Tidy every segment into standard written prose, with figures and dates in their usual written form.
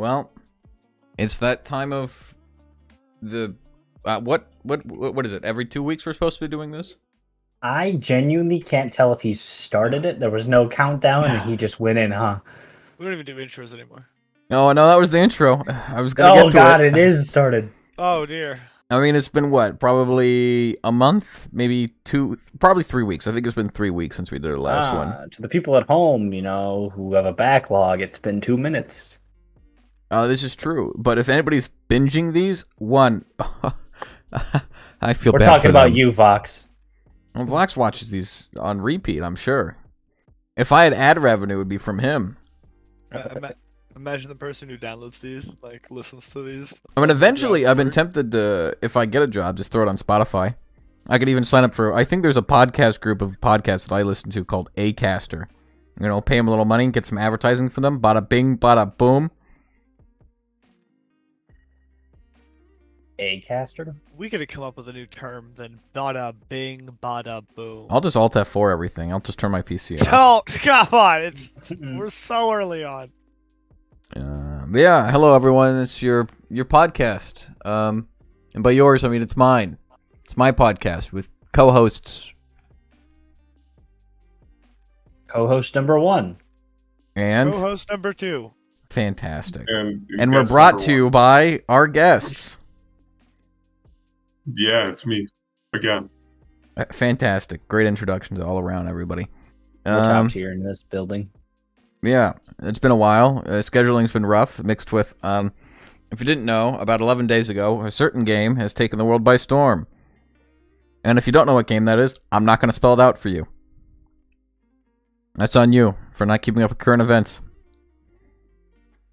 Well, it's that time of the what is it? Every 2 weeks we're supposed to be doing this? I genuinely can't tell if he started it. There was no countdown, and he just went in, huh? We don't even do intros anymore. No, that was the intro. I was gonna get to Oh god, it is started. Oh dear. I mean, it's been what? Probably a month, maybe 2, probably 3 weeks. I think it's been 3 weeks since we did our last one. To the people at home, who have a backlog, it's been 2 minutes. This is true. But if anybody's binging these, I feel We're bad talking for about them. you, Vox. Well, Vox watches these on repeat, I'm sure. If I had ad revenue, it would be from him. Imagine the person who downloads these, listens to these. I mean, eventually, I've been tempted to, if I get a job, just throw it on Spotify. I could even sign up for, I think there's a podcast group of podcasts that I listen to called Acaster. Pay them a little money, get some advertising for them. Bada bing, bada boom. Acaster? We could have come up with a new term than bada bing, bada boom. I'll just Alt F4 everything. I'll just turn my PC off. Oh, come on. We're so early on. Yeah, hello everyone. It's your podcast. And by yours, I mean it's mine. It's my podcast with co-hosts. Co-host number 1. And Co-host number 2. fantastic. And we're brought to you by our guests. Yeah, it's me again. Fantastic. Great introductions all around, everybody. We're top tier in this building. Yeah, it's been a while. Scheduling's been rough, mixed with, if you didn't know, about 11 days ago, a certain game has taken the world by storm. And if you don't know what game that is, I'm not going to spell it out for you. That's on you for not keeping up with current events.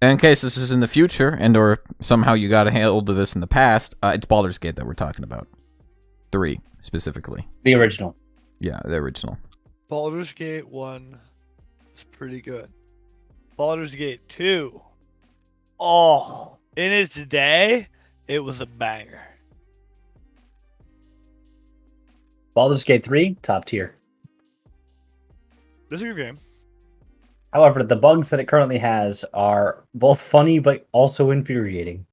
And in case this is in the future, and or somehow you got a hold of this in the past, it's Baldur's Gate that we're talking about. 3, specifically. The original. Yeah, the original. Baldur's Gate 1 is pretty good. Baldur's Gate 2. Oh, in its day, it was a banger. Baldur's Gate 3, top tier. This is a good game. However, the bugs that it currently has are both funny but also infuriating.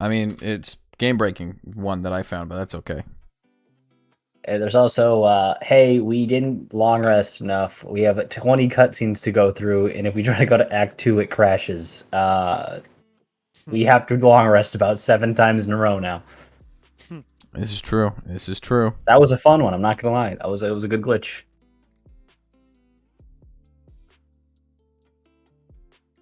I mean, it's game-breaking one that I found, but that's okay. And there's also, hey, we didn't long rest enough. We have 20 cutscenes to go through, and if we try to go to Act 2, it crashes. We have to long rest about 7 times in a row now. This is true. That was a fun one, I'm not going to lie. It was a good glitch.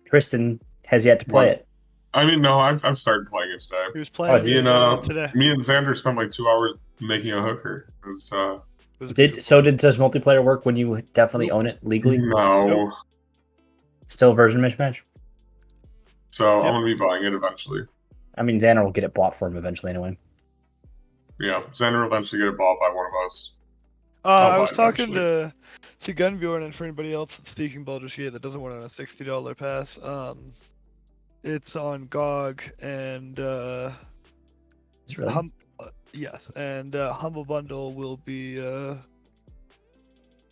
Tristan has yet to play it. I mean, no, I've started playing it today. He was playing today. today. Me and Xander spent like 2 hours making a hooker. It was, Does multiplayer work when you definitely own it legally? No. Nope. Still version mismatch? So I'm going to be buying it eventually. I mean, Xander will get it bought for him eventually anyway. Yeah, Xander will eventually get it bought by one of us. I was talking to Gunbjorn, and for anybody else that's seeking Baldur's Gate that doesn't want a $60 pass, it's on GOG and It's really yes, and Humble Bundle will be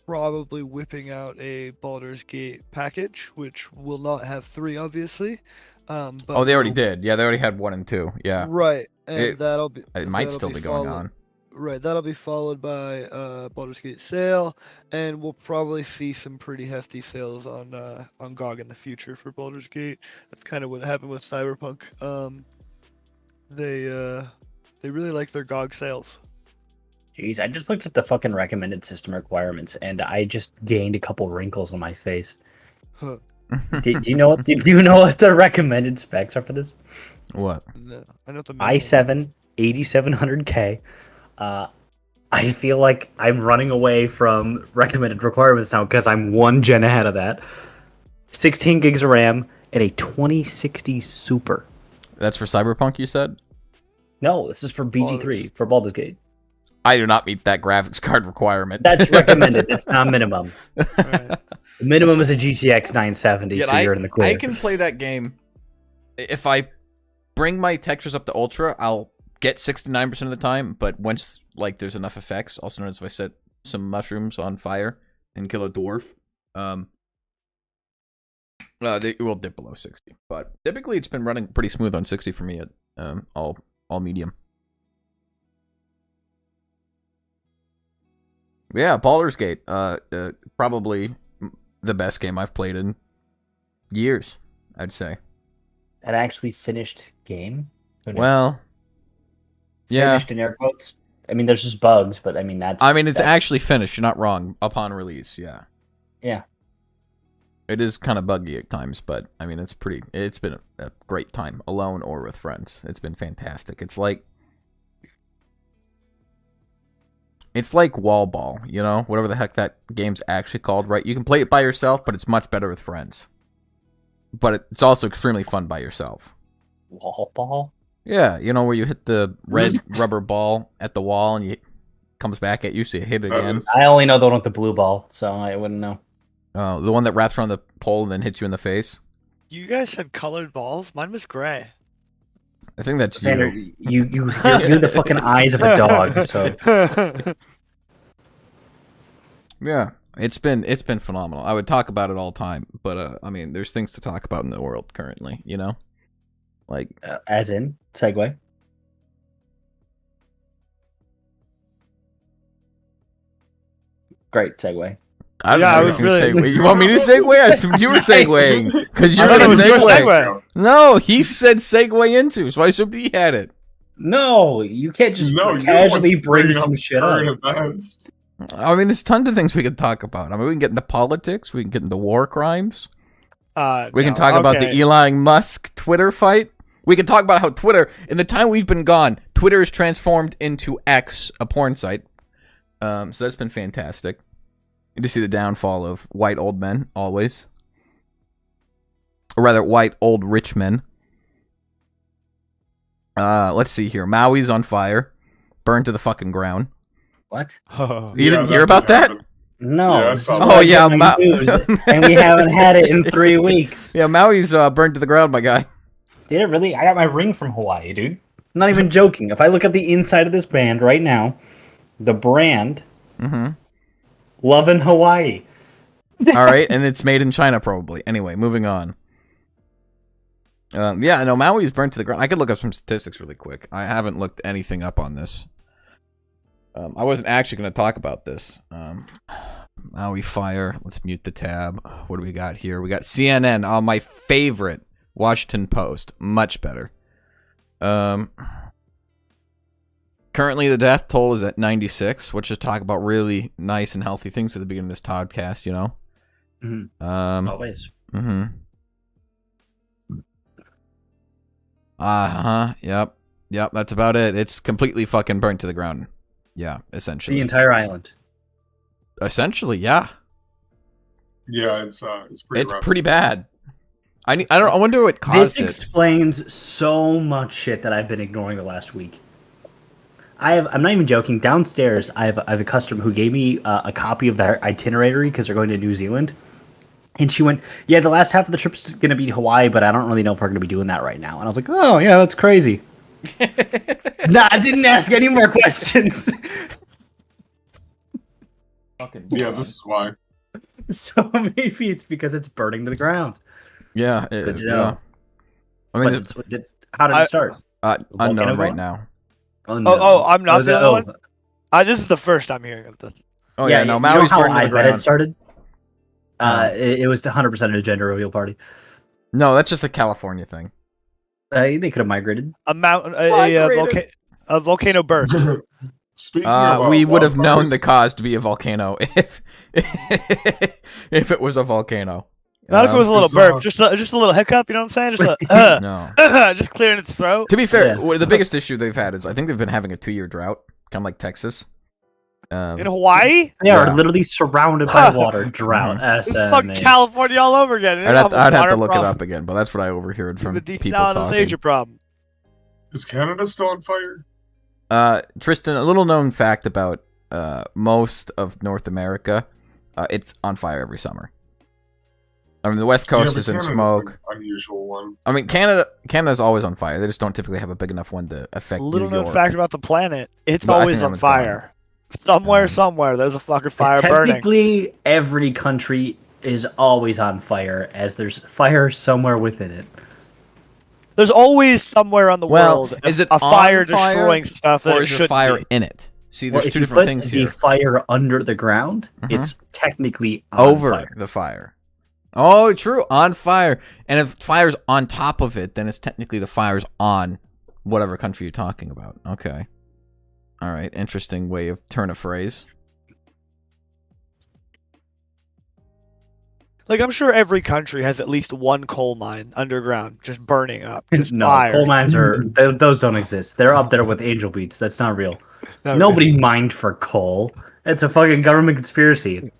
probably whipping out a Baldur's Gate package, which will not have 3, obviously. But They already did. Yeah, they already had 1 and 2. Yeah, right, and that'll be. It might still be going on. Right, that'll be followed by Baldur's Gate sale, and we'll probably see some pretty hefty sales on GOG in the future for Baldur's Gate. That's kind of what happened with Cyberpunk. They really like their GOG sales. Jeez, I just looked at the fucking recommended system requirements, and I just gained a couple wrinkles on my face. Huh. Do you know what? Do you know what the recommended specs are for this? What? No, I know what the i7 8700K. I feel like I'm running away from recommended requirements now because I'm 1 gen ahead of that. 16 gigs of RAM and a 2060 Super. That's for Cyberpunk, you said? No, this is for BG3, for Baldur's Gate. I do not meet that graphics card requirement. That's recommended. It's not minimum. Right. The minimum is a GTX 970, Yet so you're in the clear. I can play that game. If I bring my textures up to Ultra, I'll get 69% of the time, but once there's enough effects, also known as if I set some mushrooms on fire and kill a dwarf, They will dip below 60, but typically it's been running pretty smooth on 60 for me at all medium. Yeah, Baldur's Gate, probably the best game I've played in years, I'd say. An actually finished game. Well, yeah. Finished in air quotes. I mean, there's just bugs, but I mean that's. I mean, it's actually finished. You're not wrong. Upon release, yeah. Yeah. It is kind of buggy at times, but I mean, it's been a great time, alone or with friends. It's been fantastic. It's like Wall Ball, you know, whatever the heck that game's actually called, right? You can play it by yourself, but it's much better with friends. But it's also extremely fun by yourself. Wall Ball? Yeah, you know, where you hit the red rubber ball at the wall and it comes back at you, so you hit it again. I only know the one with the blue ball, so I wouldn't know. Oh, the one that wraps around the pole and then hits you in the face? You guys had colored balls? Mine was gray. I think that's Xander, you. you're the fucking eyes of a dog, so... Yeah, it's been phenomenal. I would talk about it all the time, but I mean, there's things to talk about in the world currently, you know? Like... as in? Segue? Great segue. I don't Yeah, know I if was you really- segue. You want me to segue? I assumed you were segueing. Because you're I thought going it to was your segue. segue. No, he said segue into, so I assumed he had it. No, you can't just No, you're casually like bring bringing some up shit up. current events. I mean, there's tons of things we could talk about. I mean, we can get into politics. We can get into war crimes. We can talk about the Elon Musk Twitter fight. We can talk about how Twitter, in the time we've been gone, Twitter has transformed into X, a porn site. So that's been fantastic. You just see the downfall of white old men, always. Or rather, white old rich men. Let's see here. Maui's on fire. Burned to the fucking ground. What? You didn't hear about that? No. Yeah, I this saw is that. what Oh, I yeah, get my news, and we haven't had it in 3 weeks. Yeah, Maui's burned to the ground, my guy. Did it really? I got my ring from Hawaii, dude. I'm not even joking. If I look at the inside of this band right now, the brand, Love in Hawaii. All right, and it's made in China, probably. Anyway, moving on. Yeah, no, Maui's burnt to the ground. I could look up some statistics really quick. I haven't looked anything up on this. I wasn't actually going to talk about this. Maui fire. Let's mute the tab. What do we got here? We got CNN. Oh, my favorite. Washington Post. Much better. Currently, the death toll is at 96, which is talk about really nice and healthy things at the beginning of this podcast, you know? Always. Yep. Yep, that's about it. It's completely fucking burnt to the ground. Yeah, essentially. The entire island. Essentially, yeah. Yeah, it's pretty rough. Pretty bad. I wonder what caused This it. explains so much shit that I've been ignoring the last week. I'm not even joking. Downstairs, I have a customer who gave me a copy of their itinerary because they're going to New Zealand. And she went, yeah, the last half of the trip's going to be Hawaii, but I don't really know if we're going to be doing that right now. And I was like, oh, yeah, that's crazy. Nah, I didn't ask any more questions. Fucking Yeah, this is why. So maybe it's because it's burning to the ground. yeah. Good to Yeah. know. I mean, How did it start? unknown volcano right going? now. Oh, I'm not Was the it- only one? This is the first I'm hearing of this. Oh yeah, no, you Maui's know how burning to I the bet ground. it started? It was 100% a gender reveal party. No, that's just a California thing. They could have migrated. A mountain, Migrated. a volcano burst. Speaking of, We would have known wildfires, the cause to be a volcano if if it was a volcano. Not if it was a little it's, burp, just a little hiccup. You know what I'm saying? Just No. just clearing its throat. To be fair, Yeah. the biggest issue they've had is I think they've been having a 2-year drought, kind of like Texas. In Hawaii, They Yeah. are literally surrounded by water. Drought. it's fucking SMA. California all over again. They I'd have, don't a I'd have to water look problem. it up again, but that's what I overheard from The people talking. desalinization problem. Is Canada still on fire? Tristan, a little known fact about most of North America, it's on fire every summer. I mean, the West Coast but is in Canada's smoke. an unusual one. I mean, Canada's always on fire. They just don't typically have a big enough one to affect Little New known York. fact about the planet: it's But I always think that on one's fire. Somewhere, there's a fucking fire burning. Technically, every country is always on fire, as there's fire somewhere within it. There's always somewhere on the world is it a fire on fire, destroying stuff that or it is there shouldn't fire be. in it? See, Well, there's if two you different put things the here. fire under the ground, Mhm. it's technically on Over fire. the fire. Oh, true, on fire. And if fire's on top of it, then it's technically the fire's on whatever country you're talking about. Okay. All right, interesting way of turn a phrase. Like, I'm sure every country has at least one coal mine underground, just burning up, just No, fire. coal mines those don't exist. They're up there with angel beats. That's not real. Not Nobody really. mined for coal. It's a fucking government conspiracy.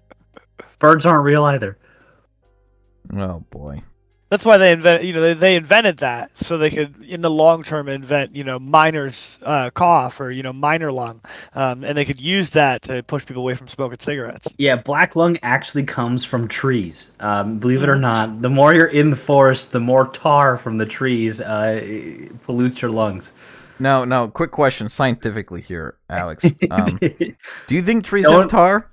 Birds aren't real either. Oh boy. That's why they they invented that so they could, in the long term, invent miner's cough or miner lung, and they could use that to push people away from smoking cigarettes. Yeah, black lung actually comes from trees. Believe it or not, the more you're in the forest, the more tar from the trees pollutes your lungs. Now, quick question scientifically here, Alex. Do you think trees Don't- have tar?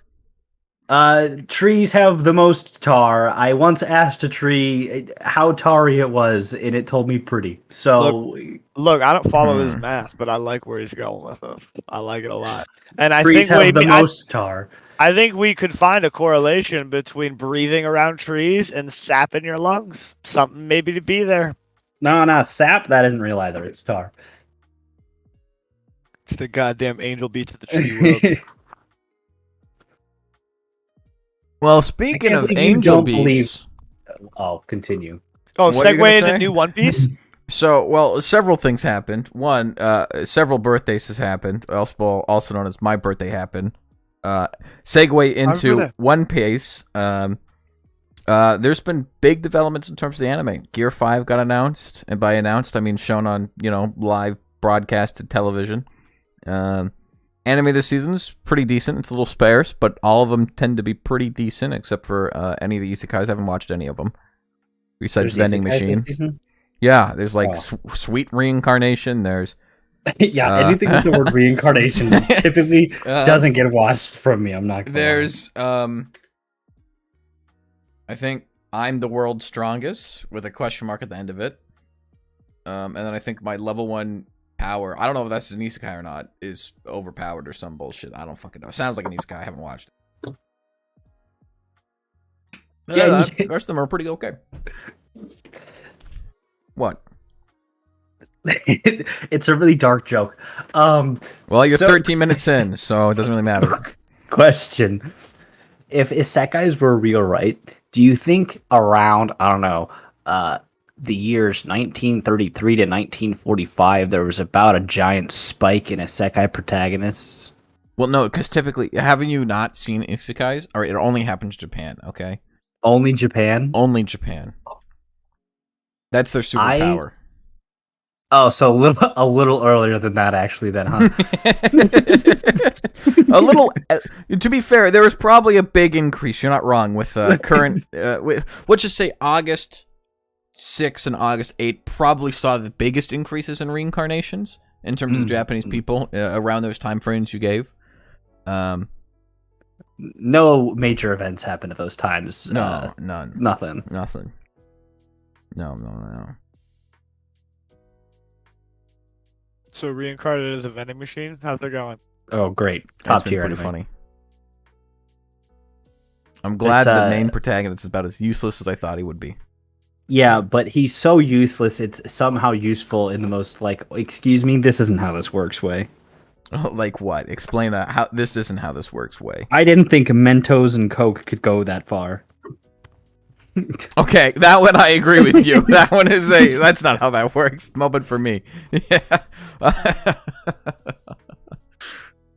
Trees have the most tar. I once asked a tree how tarry it was, and it told me pretty. So Look, I don't follow his math, but I like where he's going with it. I like it a lot, and I trees think have the most tar. I think we could find a correlation between breathing around trees and sap in your lungs. Something maybe to be there. No, sap, that isn't real either. It's tar. It's the goddamn angel beats of the tree world. Well, speaking can't of believe you angel don't beats, believe- Oh, continue. Oh, What are you gonna segue into say? new One Piece. so several things happened. One, several birthdays has happened. Also known as my birthday happened. Segue into birthday. One Piece. There's been big developments in terms of the anime. Gear 5 got announced, and by announced I mean shown on live broadcasted television. Anime this season's pretty decent. It's a little sparse, but all of them tend to be pretty decent, except for any of the isekais. I haven't watched any of them. Besides There's Vending isekais this Machine. season? Yeah, there's like Oh. Sweet Reincarnation. There's Yeah, anything with the word reincarnation typically doesn't get watched from me. I'm not gonna lie. There's I think I'm the world's strongest with a question mark at the end of it. And then I think my level 1 power, I don't know if that's an isekai or not, is overpowered or some bullshit. I don't fucking know. Sounds like an isekai. I haven't watched it. Yeah, The rest of them are pretty okay. What? It's a really dark joke. Well, you're So- 13 minutes in, so it doesn't really matter. Question: if isekais were real, right? Do you think around the years 1933 to 1945 there was about a giant spike in isekai protagonists? Well, no, because typically, haven't you not seen isekais? Or it only happens in Japan, okay? Only Japan? Only Japan. That's their superpower. Oh, so a little earlier than that, actually. Then, huh? A little. To be fair, there was probably a big increase. You're not wrong with current. Let's just say August 6 and August 8 probably saw the biggest increases in reincarnations in terms of Japanese people around those time frames you gave. No major events happened at those times. No, none. Nothing. Nothing. No. So reincarnated as a vending machine. How's it going? Oh, great! That's Top been tier. pretty Anime. funny. I'm glad It's, the main protagonist is about as useless as I thought he would be. Yeah, but he's so useless. It's somehow useful in the most excuse me, this isn't how this works way. Like what? Explain that. How this isn't how this works way. I didn't think Mentos and Coke could go that far. Okay, that one I agree with you. That one is that's not how that works. Moment for me. Yeah.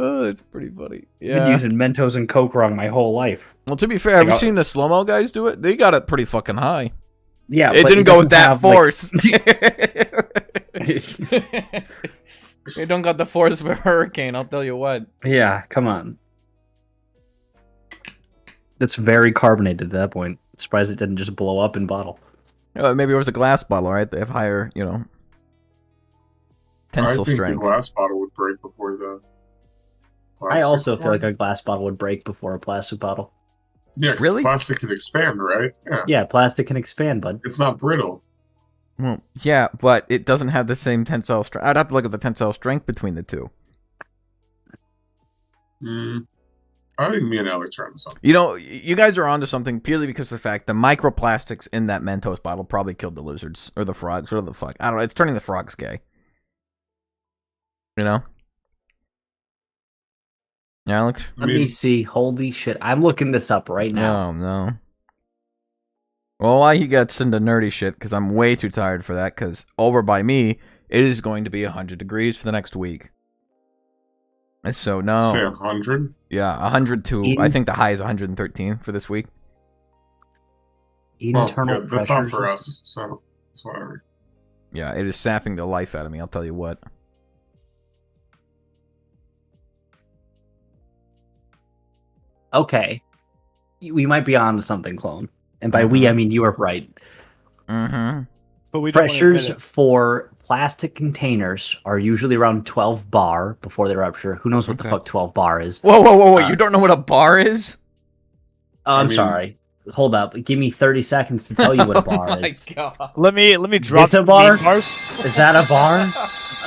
Oh, it's pretty funny. I've been Yeah. using Mentos and Coke wrong my whole life. Well, to be fair, have you like, seen the slow-mo guys do it? They got it pretty fucking high. Yeah, It but didn't go with that doesn't have, force. It don't got the force of a hurricane, I'll tell you what. yeah, come on. That's very carbonated at that point. Surprised it didn't just blow up in bottle. Maybe it was a glass bottle, right? They have higher, I tensile think strength. the glass bottle would break before the I plastic also feel one. like a glass bottle would break before a plastic bottle. Yeah, 'cause Really? plastic can expand, right? Yeah. Yeah, plastic can expand, bud. It's not brittle. Well, yeah, but it doesn't have the same tensile strength. I'd have to look at the tensile strength between the two. I think me and Alex are on something. You know, you guys are onto something purely because of the fact the microplastics in that Mentos bottle probably killed the lizards or the frogs, whatever the fuck. I don't know. It's turning the frogs gay. You know? Alex? Let me see. Holy shit. I'm looking this up right now. No. Well, why you got into nerdy shit? Because I'm way too tired for that. Because over by me, it is going to be 100 degrees for the next week. And so, no. Say 100? Yeah, 102. I think the high is 113 for this week. Internal well, that's pressure. not for us, so it's whatever. Yeah, it is sapping the life out of me, I'll tell you what. Okay. We might be on to something, Clone. And by we, I mean you are right. Mm-hmm. But we don't wanna Pressures admit it. for plastic containers are usually around 12 bar before they rupture. Who knows what the Okay. fuck 12 bar is? Whoa, you don't know what a bar is? Oh, I I'm mean- sorry. Hold up. Give me 30 seconds to tell you what a bar Oh my is. god. Let me drop This a some bar? meat bars. Is that a bar?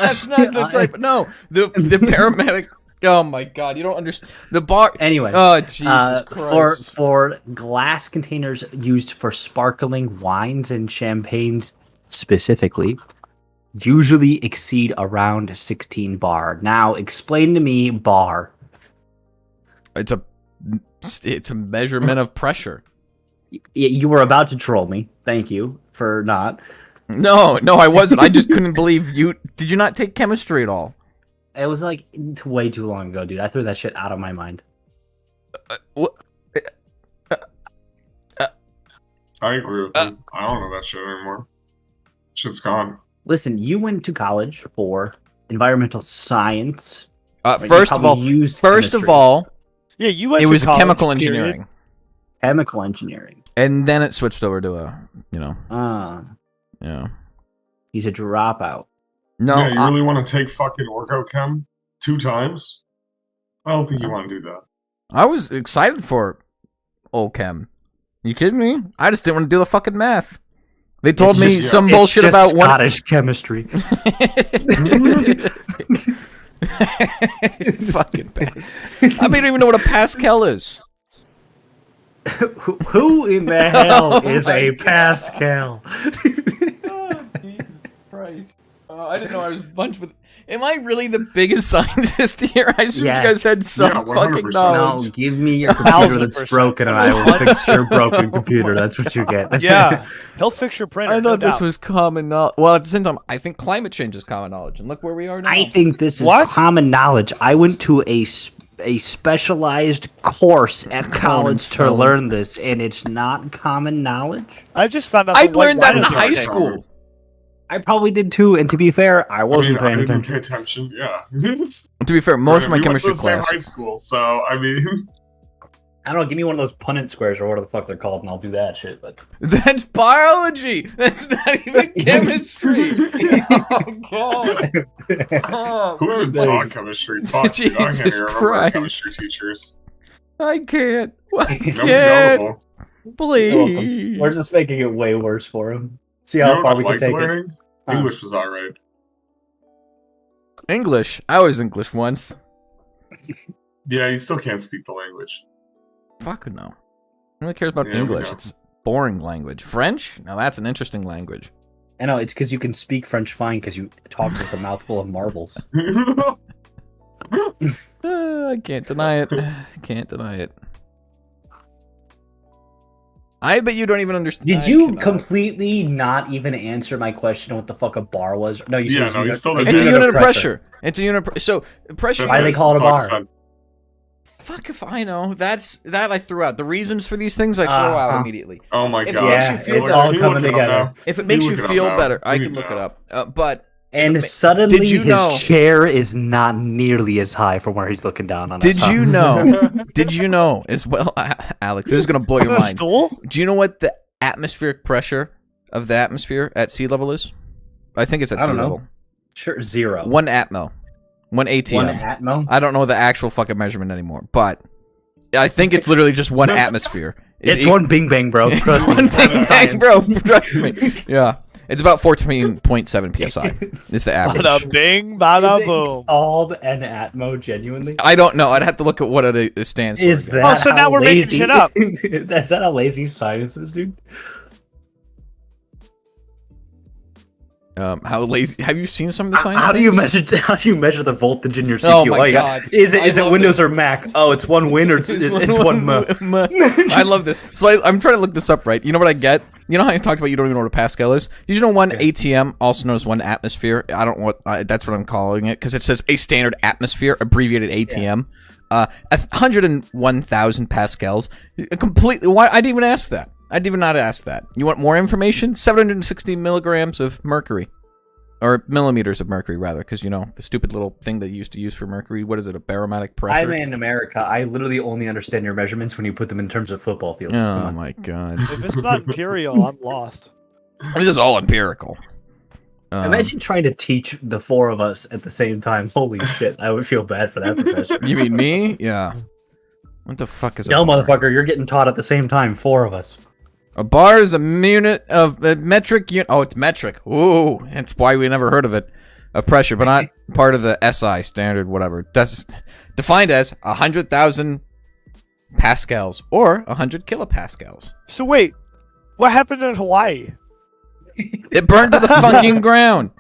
That's not the type. No, the paramedic. Oh my god, you don't understand. The bar. Anyway. Oh, Jesus Christ. For glass containers used for sparkling wines and champagnes specifically, usually exceed around 16 bar. Now, explain to me bar. It's a measurement of pressure. You were about to troll me. Thank you for not. No, I wasn't. I just couldn't believe you. Did you not take chemistry at all? It was like way too long ago, dude. I threw that shit out of my mind. What? I agree with you. I don't know that shit anymore. Shit's gone. Listen, you went to college for environmental science. You First of probably all, used first of chemistry. all, Yeah, you went it to was college, chemical period. engineering, Chemical engineering. and then it switched over to a, yeah. He's a dropout. No, Yeah, you really want to take fucking OrgoChem 2 times? I don't think you want to do that. I was excited for OChem. You kidding me? I just didn't want to do the fucking math. They told me just- some It's bullshit just about one. Scottish chemistry. Fucking bastard. I don't even know what a Pascal is. Who in the hell Oh is my a God. Pascal? Oh, Jesus Christ. I didn't know I was bunched with... Am I really the biggest scientist here? I assume you guys had Yes. some Yeah, fucking 100%. knowledge. No, give me your computer that's 1000%. broken and I will fix your broken computer. That's what you get. Yeah, he'll fix your printer. I no thought this doubt. was common knowledge. Well, at the same time, I think climate change is common knowledge. And look where we are now. I think this is What? common knowledge. I went to a specialized course at college to Stone. learn this, and it's not common knowledge. I just found out. I the white learned that wine in is high okay. school. I probably did too, and to be fair, I wasn't I paying didn't attention. pay attention. Yeah. To be fair, most of my We went to chemistry the same class. high school, so I mean, I don't know, give me one of those Punnett squares or whatever the fuck they're called, and I'll do that shit. But That's biology. That's not even chemistry. Oh god. Oh, who even taught chemistry? Fuck, dude, I can't Jesus even remember our Christ. chemistry teachers. I can't. I Nobody can't. notable. Please. we're just making it way worse for him. See You how know far what I we can liked take it. learning? Huh. English was alright. English. I was English once. Yeah, you still can't speak the language. Fuck no. Who really cares about Yeah, we English? know. It's boring language. French? Now that's an interesting language. I know, it's because you can speak French fine because you talk with a mouthful of marbles. I can't deny it. I can't deny it. I bet you don't even understand. Did I you cannot. completely not even answer my question on what the fuck a bar was? No, you said Yeah, it was no, you unit- still a didn't It's a answer. unit of pressure. It's a unit. So pressure. Why do they call it a That's all I bar? said. Fuck if I know. That I threw out. The reasons for these things I throw out Uh-huh. immediately. Oh my If it god. makes Yeah, you feel it's better. all Can you coming look it up together. now? If it makes You you look it up feel now. better, I We can look it know. up. But And Did suddenly you his know- chair is not nearly as high from where he's looking down on us. did huh? you know? Did you know as well, Alex? This is gonna blow your The mind. stool? Do you know what the atmospheric pressure of the atmosphere at sea level is? I think it's at I sea don't know. level. Sure, 0. 1 atmo. 1 ATM. One atmo? I don't know the actual fucking measurement anymore, but I think it's literally just one atmosphere. It's one Bing Bang, bro. It's Trust one me. Bing Bang, bro. Trust me. Yeah. It's about 14.7 psi. It's the average. Bada bing, bada Is it boom. called an Atmo, genuinely? I don't know. I'd have to look at what it stands for. Is again. that Oh, so now how we're making lazy- shit up. Is that how lazy science is, dude? How lazy? Have you seen some of the science? How do you things? measure the voltage in your CPU? Oh my yeah. God. Is I it love Windows or Mac? Oh, it's one win or it's one meh. I love this. So I'm trying to look this up, right? You know what I get? You know how I talked about you don't even know what a Pascal is? Did you know one ATM, also known as one atmosphere? I don't know what that's what I'm calling it because it says a standard atmosphere, abbreviated ATM. 101,000 pascals. Completely. Why? I didn't even ask that. I did not ask that. You want more information? 760 milligrams of mercury. Or millimeters of mercury, rather, because, you know, the stupid little thing they used to use for mercury. What is it, a barometric pressure? I'm in America. I literally only understand your measurements when you put them in terms of football fields. Oh, my God. If it's not imperial, I'm lost. This is all empirical. Imagine trying to teach the four of us at the same time. Holy shit, I would feel bad for that professor. You mean me? Yeah. What the fuck is No, a bar? motherfucker, you're getting taught at the same time, four of us. A bar is a unit of a metric unit. Oh, it's metric. Ooh, that's why we never heard of it. Of pressure, but not part of the SI standard, whatever. That's defined as 100,000 pascals or 100 kilopascals. So wait, what happened in Hawaii? It burned to the fucking ground.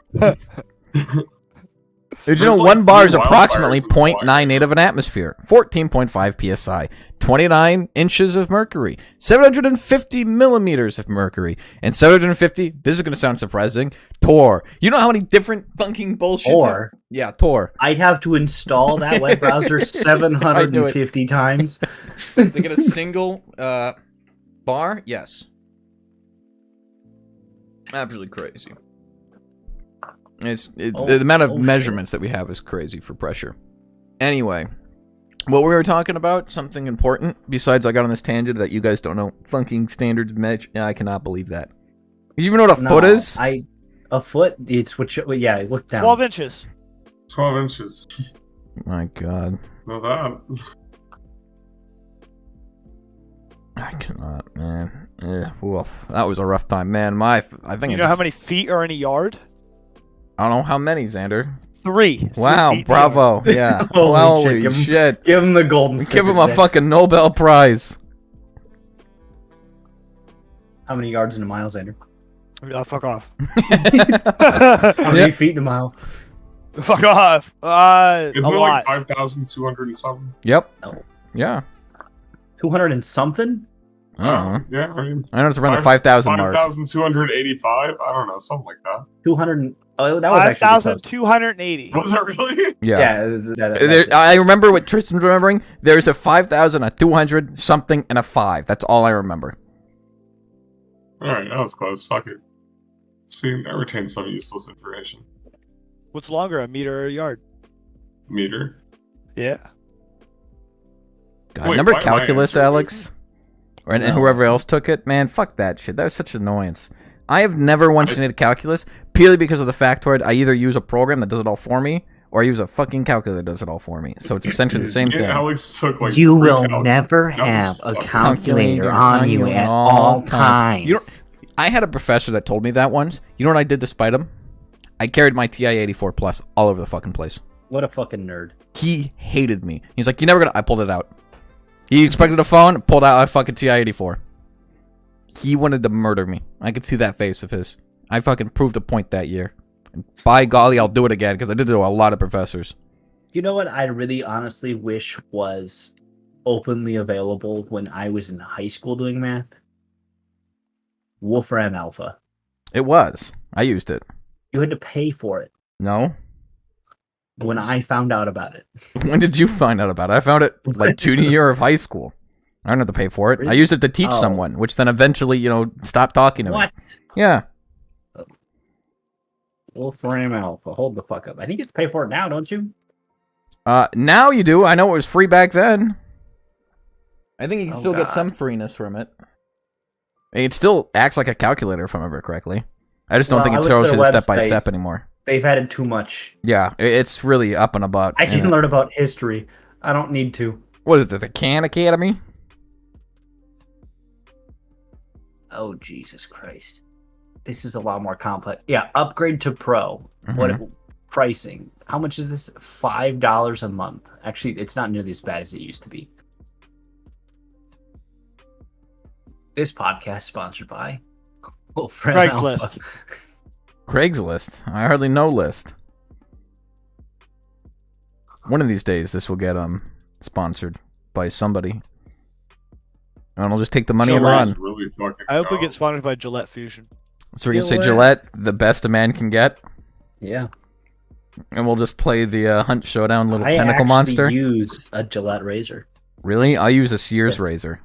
Did you know There's like 1 bar is 3 approximately wildfires in Hawaii. 0.98 of an atmosphere, 14.5 psi, 29 inches of mercury, 750 millimeters of mercury, and 750, this is going to sound surprising, torr. You know how many different fucking bullshit? Or Yeah, torr. I'd have to install that web browser 750 times. To get a single bar? Yes. Absolutely crazy. The amount of measurements that we have is crazy for pressure. Anyway, what we were talking about, something important, besides I got on this tangent that you guys don't know, fucking standards I cannot believe that. You even know what a foot is? A foot, it's what you, yeah, look down. 12 inches. 12 inches. My God. Know that. I cannot, man. Woof. That was a rough time, man. I think You know how many feet are in a yard? I don't know how many, Xander. 3. Wow, 3 feet bravo. Yeah. Holy Holy shit, shit. Give him the golden Give him a sticker, fucking Nobel Prize. How many yards in a mile, Xander? Fuck off. How many feet in a mile? Fuck off. Isn't A it lot. like 5,200 and something? Yep. No. Yeah. 200 and something? I don't know. Yeah, I mean, I know it's around the 5,000 mark. 5,285? I don't know, something like that. 200. Oh, that was actually close. 5,280. Was that really? Yeah. Yeah, I remember what Tristan's remembering. There's a 5,000, a 200, something, and a 5. That's all I remember. Alright, that was close. Fuck it. See, I retained some useless information. What's longer, a meter or a yard? Meter. Yeah. God, Wait, remember why am I calculus, answering Alex? this? And whoever else took it? Man, fuck that shit. That was such an annoyance. I have never once needed calculus, purely because of the factoid. I either use a program that does it all for me, or I use a fucking calculator that does it all for me. So it's essentially the same Yeah, thing. Alex took like You 3 will calcs. never That was have a fucking- calculator on you at all times. You don't- I had a professor that told me that once. You know what I did to spite him? I carried my TI-84 Plus all over the fucking place. What a fucking nerd. He hated me. He's like, "You're never gonna." I pulled it out. He expected a phone, pulled out a fucking TI-84. He wanted to murder me. I could see that face of his. I fucking proved a point that year. And by golly, I'll do it again because I did it to a lot of professors. You know what I really honestly wish was openly available when I was in high school doing math? Wolfram Alpha. It was. I used it. You had to pay for it No. when I found out about it. When did you find out about it? I found it like junior year of high school. I don't have to pay for it. I Really? used it to teach Oh. someone, which then eventually, stopped talking to me. What? Yeah. Wolfram Alpha. Hold the fuck up. I think you have to pay for it now, don't you? Now you do. I know it was free back then. I think you can Oh, still get God. some freeness from it. It still acts like a calculator, if I remember correctly. I just don't Well, think I it looked shows at you a the step by website. step anymore. They've added too much. Yeah, it's really up and about. I in didn't it. learn about history. I don't need to. What is it? The Can Academy? Oh, Jesus Christ. This is a lot more complex. Yeah, upgrade to Pro. Mhm. What pricing? How much is this? $5 a month. Actually, it's not nearly as bad as it used to be. This podcast sponsored by Wolfram Craigslist. Alpha. Craigslist. I hardly know list. One of these days, this will get sponsored by somebody, and I'll just take the money and Gillette. run. Really fucking I hope we dumb. get sponsored by Gillette Fusion. So we're gonna say Gillette. Gillette, the best a man can get, Yeah. and we'll just play the Hunt Showdown little I pinnacle actually monster. use a Gillette razor. Really? I use a Sears Yes. razor,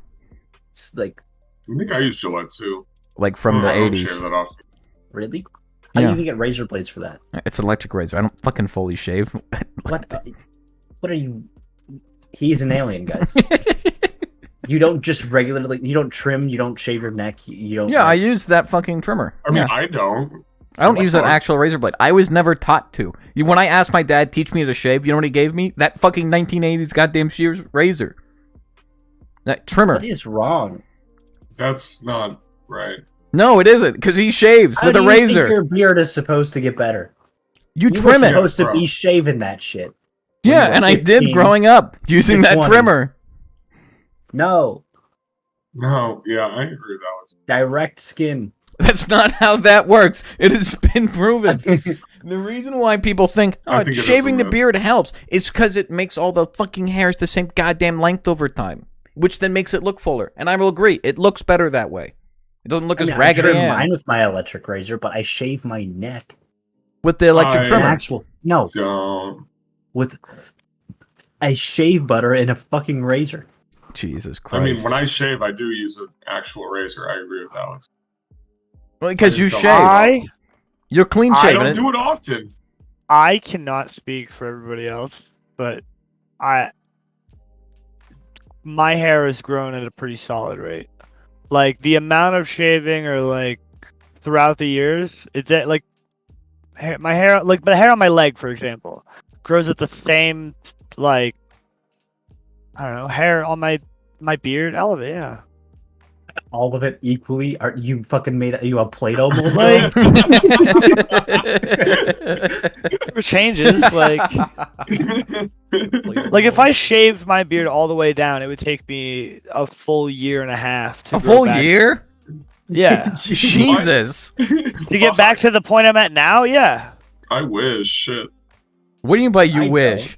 It's like, I think I use Gillette too. like from the I don't 80s. shave that often. really? How Yeah. do you even get razor blades for that? It's an electric razor. I don't fucking fully shave. What are you? He's an alien, guys. You don't just regularly. You don't trim. You don't shave your neck. You don't. Yeah, I use that fucking trimmer. I mean, Yeah. I don't. I don't use an What? actual razor blade. I was never taught to. When I asked my dad, teach me to shave, you know what he gave me? That fucking 1980s goddamn Sears razor. That trimmer. What is wrong? That's not right. No, it isn't, because he shaves How with do a you razor. think your beard is supposed to get better? You You trim were it. supposed to bro. be shaving that shit. Yeah, you were and I did 15 growing up using to that 20. trimmer. No, No, yeah, I agree with that direct skin. That's not how that works. It has been proven. The reason why people think, I oh, think it is shaving the a myth. beard helps is because it makes all the fucking hairs the same goddamn length over time, which then makes it look fuller. And I will agree, it looks better that way. It doesn't look I as mean, I raggedy trim mine with my electric razor, but I shave my neck. with the electric I- An trimmer. actual no, Don't. with a shave butter and a fucking razor. Jesus I Christ. mean, when I shave, I do use an actual razor. I agree with Alex. Because you I just shave. don't- You're clean I shaven. don't do it often. I cannot speak for everybody else, but my hair has grown at a pretty solid rate. Like the amount of shaving, or like throughout the years, it's that like my hair, like the hair on my leg, for example, grows at the same like I don't know hair on my beard. All of it, yeah. All of it equally. Are you fucking made? Are you a Play-Doh mold? Like it changes, like if I shaved my beard all the way down, it would take me a full year and a half to A grow full back. year? Yeah. Jesus. To get back to the point I'm at now, yeah. I wish. Shit. What do you mean by you I wish?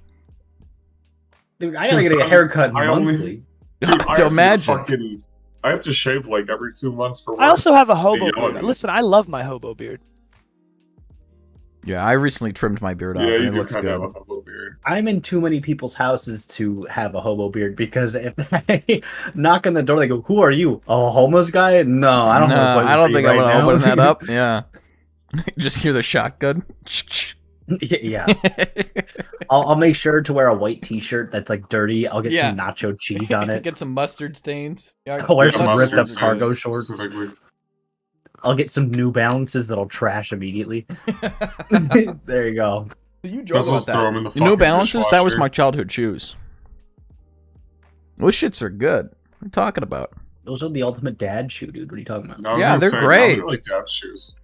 Dude, I gotta get a haircut I only- monthly. Dude, I have to Imagine. I have to shave like every 2 months for work. I also have a hobo Yeah, beard. Listen, I love my hobo beard. Yeah, I recently trimmed my beard off, yeah, and you it do looks kind good. of have a little beard. I'm in too many people's houses to have a hobo beard, because if I knock on the door, they go, "Who are you? A homeless guy?" No, I don't. No, have a I don't think I'm right gonna now. open that up. Yeah. Just hear the shotgun. Yeah, I'll make sure to wear a white T-shirt that's like dirty. I'll get Yeah. some nacho cheese on it. Get some mustard stains. Yeah, I'll wear Yeah, some mustard ripped up stains cargo shorts. specifically. I'll get some New Balances that'll trash immediately. There you go. You joke Let's about just throw 'em in that. the The New fucking Balances, that was dishwasher. my childhood shoes. Those shits are good. What are you talking about? Those are the ultimate dad shoe, dude. What are you talking about? I was Yeah, gonna they're say, great. They're like dad's shoes.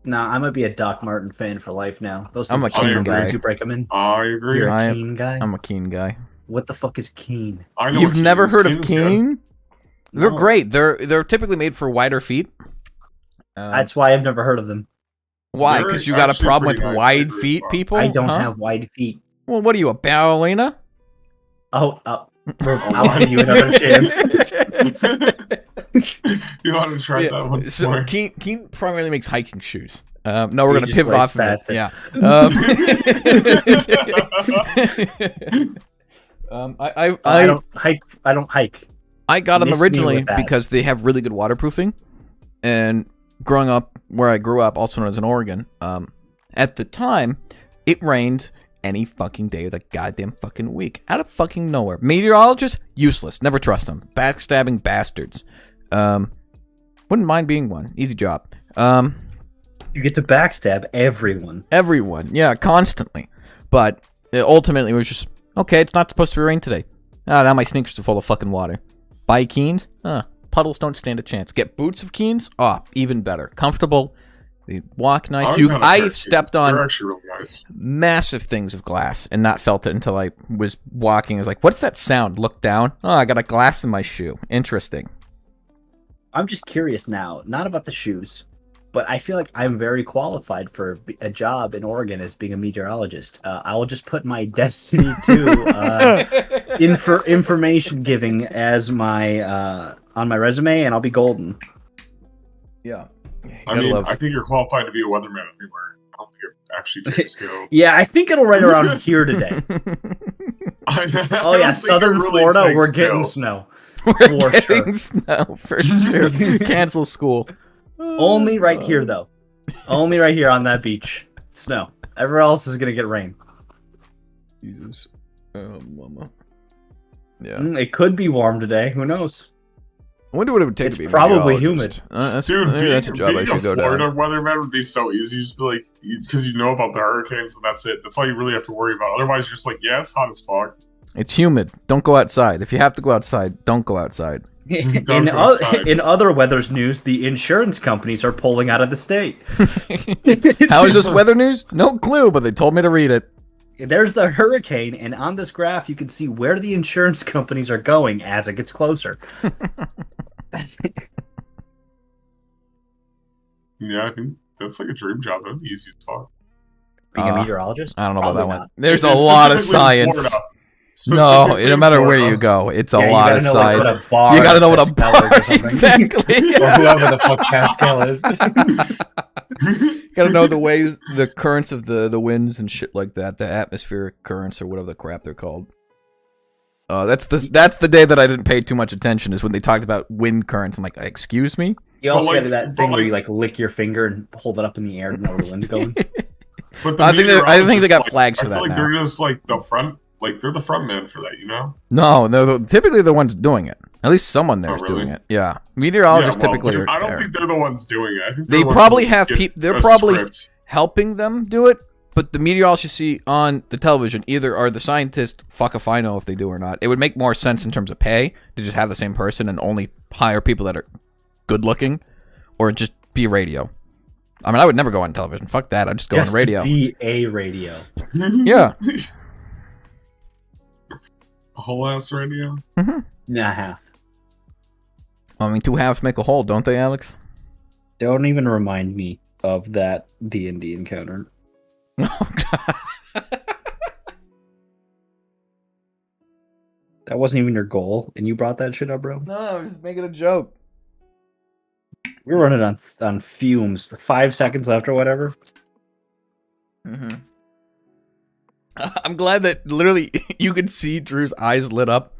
Nah, I might be a Doc Martin fan for life now. Those I'm a things Keen are guy. You break them in. I agree. You're a I am- Keen guy. I'm a Keen guy. What the fuck is Keen? I know You've what never Keen's- heard of Keen's good. Keen? They're No. great. They're typically made for wider feet. That's why I've never heard of them. Why? They're Because you got a actually problem with pretty nice. wide I agree feet with people? I don't Huh? have wide feet. Well, what are you, a ballerina? Oh, I'll give you another chance. You want to try Yeah, that one so more? Keen primarily makes hiking shoes. No, we're He gonna just pivot plays off of it. faster. Yeah. I don't hike. I don't hike. I got them Miss me originally with that. because they have really good waterproofing. And growing up where I grew up, also known as in Oregon, at the time, it rained any fucking day of the goddamn fucking week. Out of fucking nowhere. Meteorologists, useless. Never trust them. Backstabbing bastards. Wouldn't mind being one. Easy job. You get to backstab everyone. Everyone. Yeah, constantly. But ultimately, it was just Okay, it's not supposed to rain today. Ah, now my sneakers are full of fucking water. Buy Keens? Puddles don't stand a chance. Get boots of Keens? Even better. Comfortable. They walk nice. I stepped on really nice. Massive things of glass and not felt it until I was walking. I was like, what's that sound? Look down. Oh, I got a glass in my shoe. Interesting. I'm just curious now, not about the shoes, but I feel like I'm very qualified for a job in Oregon as being a meteorologist. I will just put my Destiny 2 information giving as my on my resume, and I'll be golden. Yeah. I think you're qualified to be a weatherman anywhere. I don't think it actually takes skill. Yeah, I think it'll right around here today. Oh yeah, southern Florida, we're getting snow. We're getting snow for sure. Cancel school. Only right here though. Only right here on that beach. Snow. Everywhere else is gonna get rain. Jesus. Oh, mama. Yeah. It could be warm today. Who knows? I wonder what it would take to be a probably meteorologist. humid. Dude, that's a job I should go down. Florida weatherman would be so easy. You just be like, because you know about the hurricanes and that's it. That's all you really have to worry about. Otherwise, you're just like, yeah, it's hot as fuck. It's humid. Don't go outside. If you have to go outside, don't go outside. In other weather's news, the insurance companies are pulling out of the state. How is this weather news? No clue, but they told me to read it. There's the hurricane, and on this graph, you can see where the insurance companies are going as it gets closer. Yeah, I think that's like a dream job. That'd be easy as fuck. Being a meteorologist? I don't know about that Probably one. There's a lot of science. No, no matter where you go, it's a lot of science. You gotta know what a bar is. Exactly. Or whoever the fuck Pascal is. You gotta know the currents of the winds and shit like that, the atmospheric currents or whatever the crap they're called. That's the day that I didn't pay too much attention, is when they talked about wind currents. I'm like, excuse me? You also get that thing where you like lick your finger and hold it up in the air to know where the wind's going. But I think they got flags for that. I feel like now. they're just like they're the front man for that, you know? No, they're typically the ones doing it. At least someone there's doing it. Yeah, meteorologists typically are. I don't think they're the ones doing it. I think they probably have people. They're probably helping them do it. But the meteorologists you see on the television either are the scientists. Fuck if I know if they do or not. It would make more sense in terms of pay to just have the same person and only hire people that are good looking, or just be radio. I mean, I would never go on television. Fuck that. I'd just go on radio. Be a radio. Yeah. A whole ass radio? Mm-hmm. Nah, half. I mean, two halves make a whole, don't they, Alex? Don't even remind me of that D&D encounter. Oh, God. That wasn't even your goal, and you brought that shit up, bro? No, I was just making a joke. We were running on fumes. 5 seconds left or whatever. Mm-hmm. I'm glad that literally you could see Drew's eyes lit up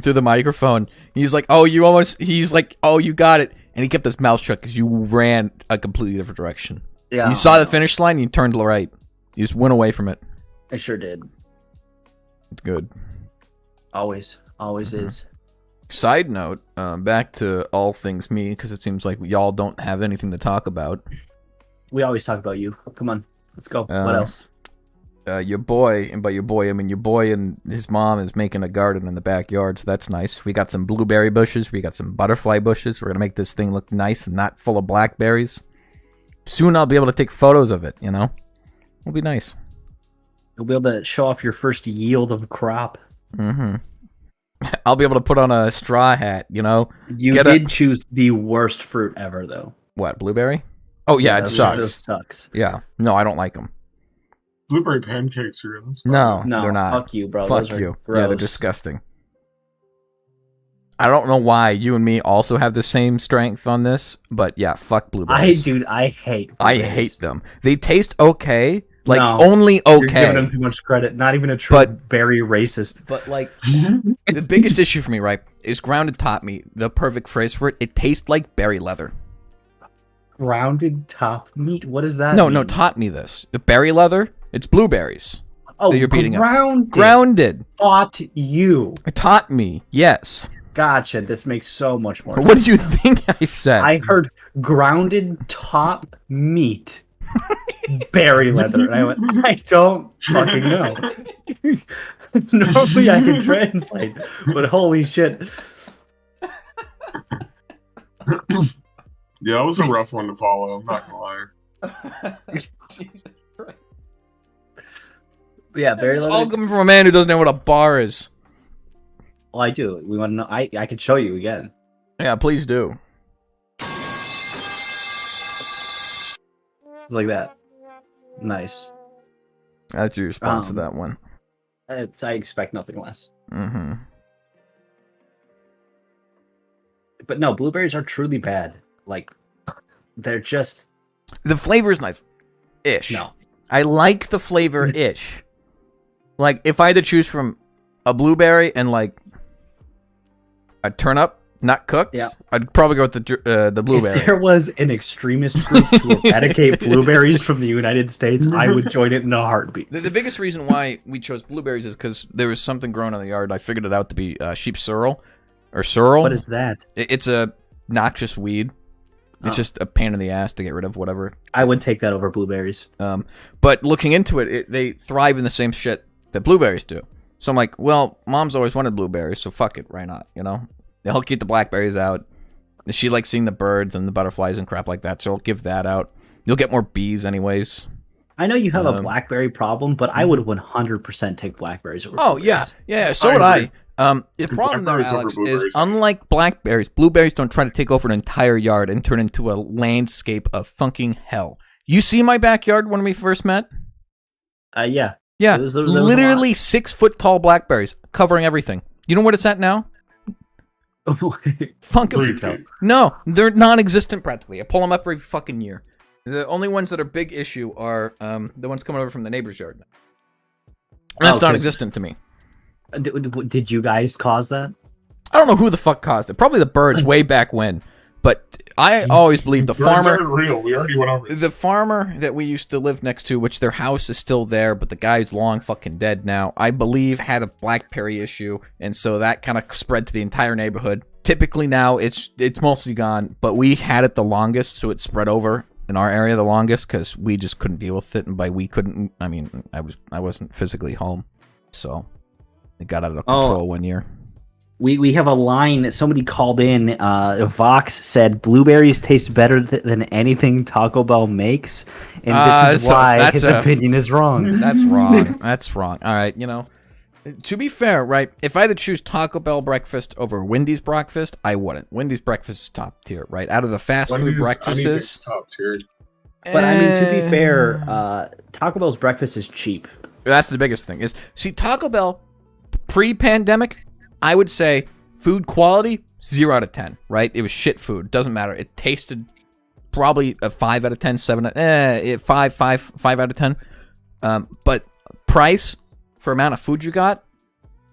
through the microphone. He's like, oh, you got it. And he kept his mouth shut because you ran a completely different direction. Yeah. You saw the finish line and you turned right. You just went away from it. I sure did. It's good. Always is. Side note, back to all things me, because it seems like y'all don't have anything to talk about. We always talk about you. Come on, let's go. What else? Your boy, and by your boy, I mean your boy and his mom is making a garden in the backyard, so that's nice. We got some blueberry bushes, we got some butterfly bushes. We're going to make this thing look nice and not full of blackberries. Soon I'll be able to take photos of it, you know? It'll be nice. You'll be able to show off your first yield of crop. Mm-hmm. I'll be able to put on a straw hat, you know? You did choose the worst fruit ever, though. What, blueberry? Oh, yeah, it sucks. It sucks. Yeah. No, I don't like them. Blueberry pancakes are in this. No, they're not. Fuck you, bro. Fuck you. Yeah, they're disgusting. I don't know why you and me also have the same strength on this, but yeah, fuck blueberries. I hate blueberries. I hate them. They taste okay. Like, only okay. You're giving them too much credit. Not even a true berry racist. But, like, the biggest issue for me, right, is grounded top meat. The perfect phrase for it. It tastes like berry leather. Grounded top meat? What does that mean? No, taught me this. The berry leather, it's blueberries. Oh, that you're beating grounded. Up. Grounded. Taught you. It taught me, yes. Gotcha. This makes so much more sense. What do you think I said? I heard grounded top meat. Berry leather. And I went, I don't fucking know. Normally I can translate, but holy shit. Yeah, that was a rough one to follow. I'm not gonna lie. Jesus Christ. Yeah, berry This is leather. all coming from a man who doesn't know what a bar is. Well, I do. We want to know. I could show you again. Yeah, please do. It's like that. Nice. That's your response to that one. I expect nothing less. Mm-hmm. But no, blueberries are truly bad. Like, they're just The flavor is nice. Ish. no. I like the flavor ish. Like, if I had to choose from a blueberry and, like, a turnip, not cooked, Yeah. I'd probably go with the blueberry. If there was an extremist group to eradicate blueberries from the United States, I would join it in a heartbeat. The biggest reason why we chose blueberries is because there was something growing in the yard. I figured it out to be sheep sorrel. Or sorrel. What is that? It's a noxious weed. It's just a pain in the ass to get rid of, whatever. I would take that over blueberries. But looking into it, they thrive in the same shit that blueberries do. So I'm like, well, Mom's always wanted blueberries, so fuck it, why not, you know? They'll keep the blackberries out. She likes seeing the birds and the butterflies and crap like that, so I'll give that out. You'll get more bees anyways. I know you have a blackberry problem, but I would 100% take blackberries over Oh, blueberries. yeah, so would I. agree. The problem there, Blackberries over Alex, is blueberries. unlike blackberries, blueberries don't try to take over an entire yard and turn into a landscape of fucking hell. You see my backyard when we first met? Yeah. Yeah, There was a lot. literally 6 foot tall blackberries covering everything. You know what it's at now? Funk Three of feet. No, they're non-existent practically. I pull them up every fucking year. The only ones that are big issue are the ones coming over from the neighbor's yard. And that's 'cause- non-existent to me. Did you guys cause that? I don't know who the fuck caused it. Probably the birds way back when. But I always believe the Birds farmer, aren't real. We already went over it. the farmer that we used to live next to, which their house is still there, but the guy's long fucking dead now, I believe had a blackberry issue, and so that kind of spread to the entire neighborhood. Typically now it's mostly gone, but we had it the longest, so it spread over in our area the longest because we just couldn't deal with it, and by we couldn't, I mean I wasn't physically home, so it got out of control one year. We have a line that somebody called in. Vox said blueberries taste better than anything Taco Bell makes, and this is so why that's his opinion is wrong. That's wrong. That's wrong. All right, you know, to be fair, right? If I had to choose Taco Bell breakfast over Wendy's breakfast, I wouldn't. Wendy's breakfast is top tier, right? Out of the fast food Wendy's, breakfasts, anything's top tier. But I mean, to be fair, Taco Bell's breakfast is cheap. that's the biggest thing. Is see Taco Bell pre-pandemic, I would say food quality 0 out of 10. Right? It was shit food. Doesn't matter. It tasted probably a 5 out of 10, 7, 5 out of 10. But price for amount of food you got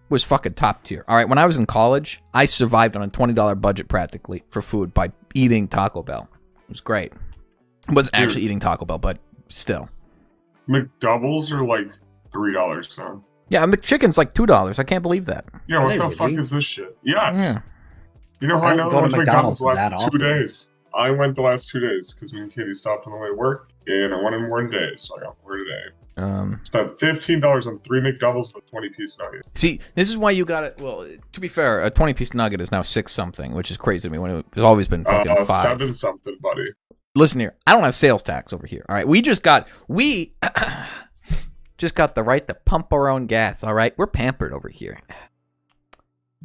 was fucking top tier. All right, when I was in college, I survived on a $20 budget practically for food by eating Taco Bell. It was great. I wasn't actually eating Taco Bell, but still. McDoubles are like $3 now. Yeah, McChicken's like $2. I can't believe that. Yeah, what Hey, the really? fuck is this shit? Yes. Yeah. You know how I I don't know go I to went to McDonald's the McDonald's last that 2 often. days? I went the last 2 days because me and Katie stopped on the way to work, and I went in one day, so I got more today. Spent $15 on 3 McDoubles and a 20-piece nugget. See, this is why you got it. Well, to be fair, a 20-piece nugget is now 6 something, which is crazy to me when it's always been fucking 5. 7 something, buddy. Listen here, I don't have sales tax over here. All right, we just got just got the right to pump our own gas. All right, we're pampered over here.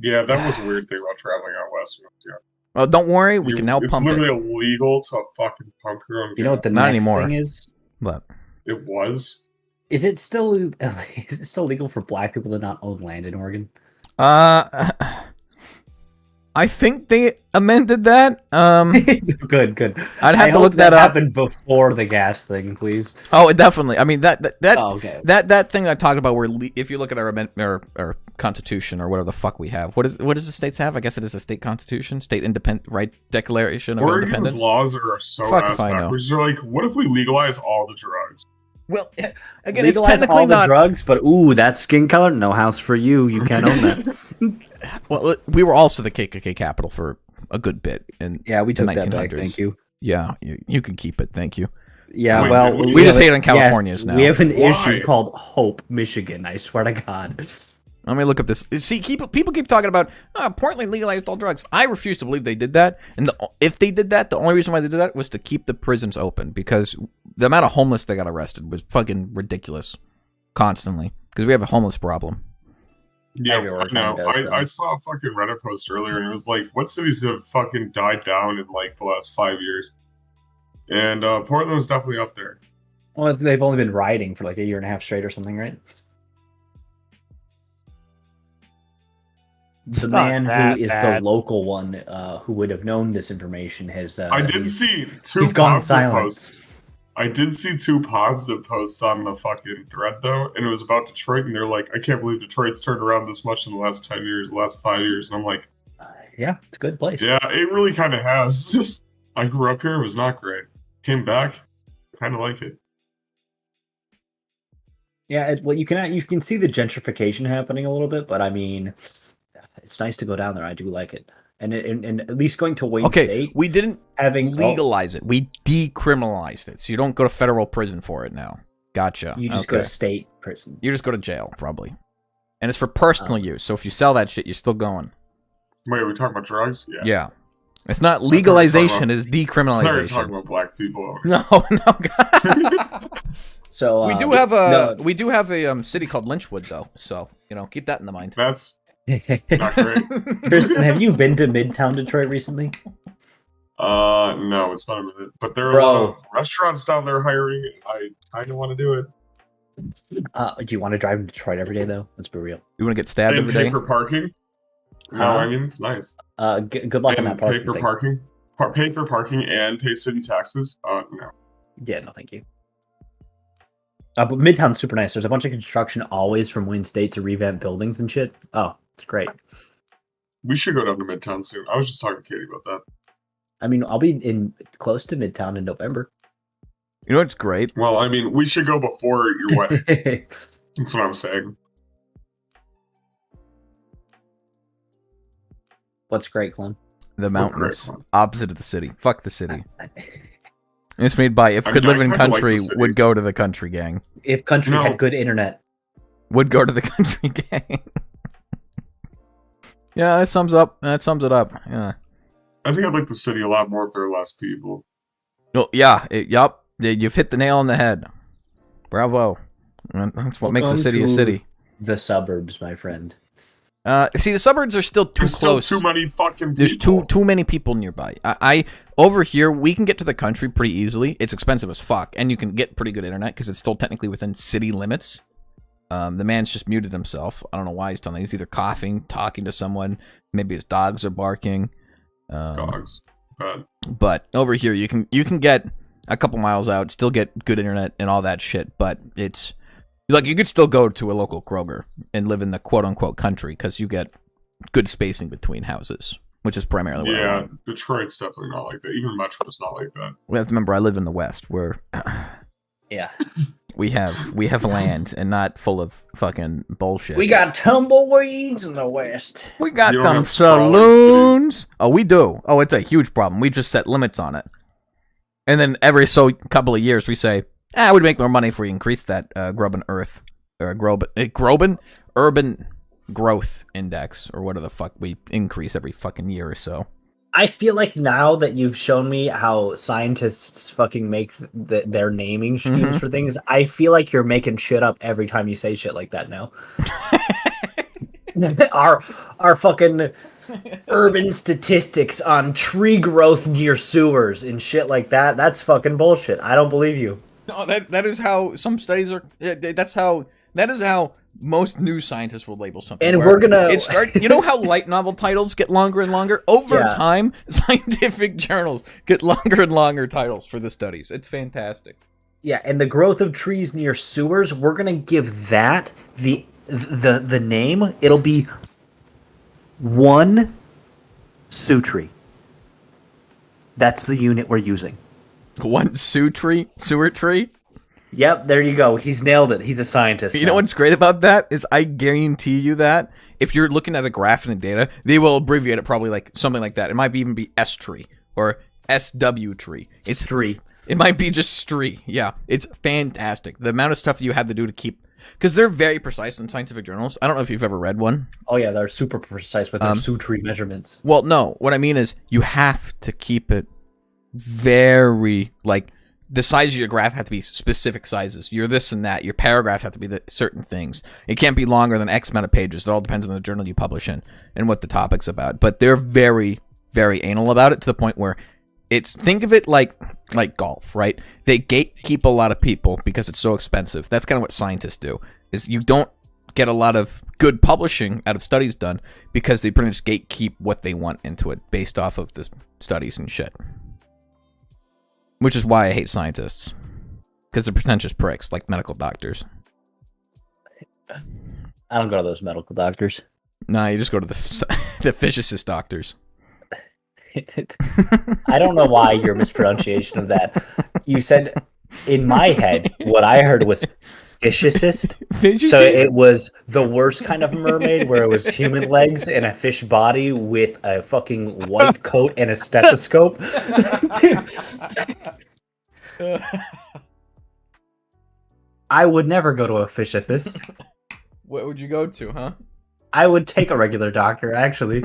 Yeah, that was a weird thing about traveling out west. Yeah. Well, don't worry, we can now it's pump it. literally illegal to fucking pump your own gas. You know what the Not next anymore. thing is? But It was. Is it still legal for black people to not own land in Oregon? I think they amended that. Good. I'd have to hope look that up. happened before the gas thing, please. Oh, definitely. I mean that Oh, okay. that thing I talked about, where if you look at our constitution or whatever the fuck we have, what does the states have? I guess it is a state constitution, state independent right declaration of Oregon's independence. laws are so Fuck ass if I know. backwards. They're like, what if we legalize all the drugs? Well, again, it's Legalize technically all the not. drugs, but ooh, that skin color, no house for you. You can't own that. Well, we were also the KKK capital for a good bit, and Yeah, we the took that back. 1900s. Thank you. Yeah, you can keep it. Thank you. Yeah, Wait, well, we just hate on Californians now. We have an Why? issue called Hope, Michigan. I swear to God. Let me look up this. See, people keep talking about Portland legalized all drugs. I refuse to believe they did that. And if they did that, the only reason why they did that was to keep the prisons open, because the amount of homeless they got arrested was fucking ridiculous, constantly. Because we have a homeless problem. Yeah, I know. I saw a fucking Reddit post earlier, and it was like, what cities have fucking died down in like the last 5 years? And Portland was definitely up there. Well, they've only been rioting for like a year and a half straight or something, right? The man who is the local one who would have known this information has... I did see two he's gone positive silent. posts. I did see two positive posts on the fucking thread, though, and it was about Detroit, and they're like, I can't believe Detroit's turned around this much in the last 10 years, the last 5 years, and I'm like... yeah, it's a good place. Yeah, it really kind of has. I grew up here, it was not great. Came back, kind of like it. Yeah, well, you can see the gentrification happening a little bit, but I mean... It's nice to go down there. I do like it, and at least going to Wayne State. We didn't having legalize it. We decriminalized it, so you don't go to federal prison for it now. Gotcha. You just go to state prison. You just go to jail, probably, and it's for personal use. So if you sell that shit, you're still going. Wait, are we talking about drugs? Yeah. It's not legalization; it's decriminalization. We're talking about black people. No. So we do have a city called Lynchwood, though. So keep that in the mind. That's not great. Tristan, have you been to Midtown Detroit recently? No, it's been a minute. But there are a lot of restaurants down there hiring. I kind of want to do it. Do you want to drive to Detroit every day, though? Let's be real. You want to get stabbed every pay day? for parking? No, I mean, it's nice. Good luck on that parking Pay for thing. parking? Pay for parking and pay city taxes? No. Yeah, no, thank you. But Midtown's super nice. There's a bunch of construction always from Wayne State to revamp buildings and shit. Oh, it's great. We should go down to Midtown soon. I was just talking to Katie about that. I mean, I'll be close to Midtown in November. You know what's great? Well, I mean, we should go before your wedding. That's what I'm saying. What's great, Clem? The mountains, opposite of the city. Fuck the city. It's made by If Could Live in Country would go to the country gang. If country had good internet. Would go to the country gang. Yeah, that sums it up. Yeah. I think I'd like the city a lot more if there are less people. Oh, yeah. Yup. You've hit the nail on the head. Bravo. That's what makes a city a city. The suburbs, my friend. See, the suburbs are still too close. Still too many fucking people. There's too many people nearby. I over here, we can get to the country pretty easily. It's expensive as fuck, and you can get pretty good internet because it's still technically within city limits. The man's just muted himself. I don't know why he's done that. He's either coughing, talking to someone, maybe his dogs are barking. Dogs. But over here, you can get a couple miles out, still get good internet and all that shit. But it's like you could still go to a local Kroger and live in the quote unquote country because you get good spacing between houses, which is primarily what I want. Detroit's definitely not like that. Even Metro is not like that. We have to remember, I live in the West, where yeah, we have land and not full of fucking bullshit. We got tumbleweeds in the West. We got them saloons. Oh, we do. Oh, it's a huge problem. We just set limits on it, and then every couple of years we say, we'd make more money if we increase that urban growth index, or whatever the fuck we increase every fucking year or so. I feel like now that you've shown me how scientists fucking make their naming schemes for things, I feel like you're making shit up every time you say shit like that now. our fucking urban statistics on tree growth near sewers and shit like that, that's fucking bullshit. I don't believe you. No, that is how some studies are. That is how most news scientists will label something. And we're gonna. You know how light novel titles get longer and longer over time. Scientific journals get longer and longer titles for the studies. It's fantastic. Yeah, and the growth of trees near sewers, we're gonna give that the name. It'll be one Sioux tree. That's the unit we're using. One sewer tree? Yep, there you go. He's nailed it. He's a scientist. You know what's great about that is I guarantee you that if you're looking at a graph in the data, they will abbreviate it probably like something like that. It might even be S tree or SW tree. It's tree. It might be just Stree. Yeah, it's fantastic. The amount of stuff you have to do to keep... Because they're very precise in scientific journals. I don't know if you've ever read one. Oh, yeah, they're super precise with their Sutri measurements. Well, no. What I mean is you have to keep it very... Like, the size of your graph have to be specific sizes. Your this and that. Your paragraph have to be certain things. It can't be longer than X amount of pages. It all depends on the journal you publish in and what the topic's about. But they're very, very anal about it to the point where think of it like golf, right? They gatekeep a lot of people because it's so expensive. That's kind of what scientists do, is you don't get a lot of good publishing out of studies done because they pretty much gatekeep what they want into it based off of the studies and shit. Which is why I hate scientists. Because they're pretentious pricks, like medical doctors. I don't go to those medical doctors. Nah, you just go to the physicist doctors. I don't know why your mispronunciation of that. You said, in my head, what I heard was fishicist. So it was the worst kind of mermaid where it was human legs and a fish body with a fucking white coat and a stethoscope. I would never go to a fishicist. What would you go to, huh? I would take a regular doctor, actually.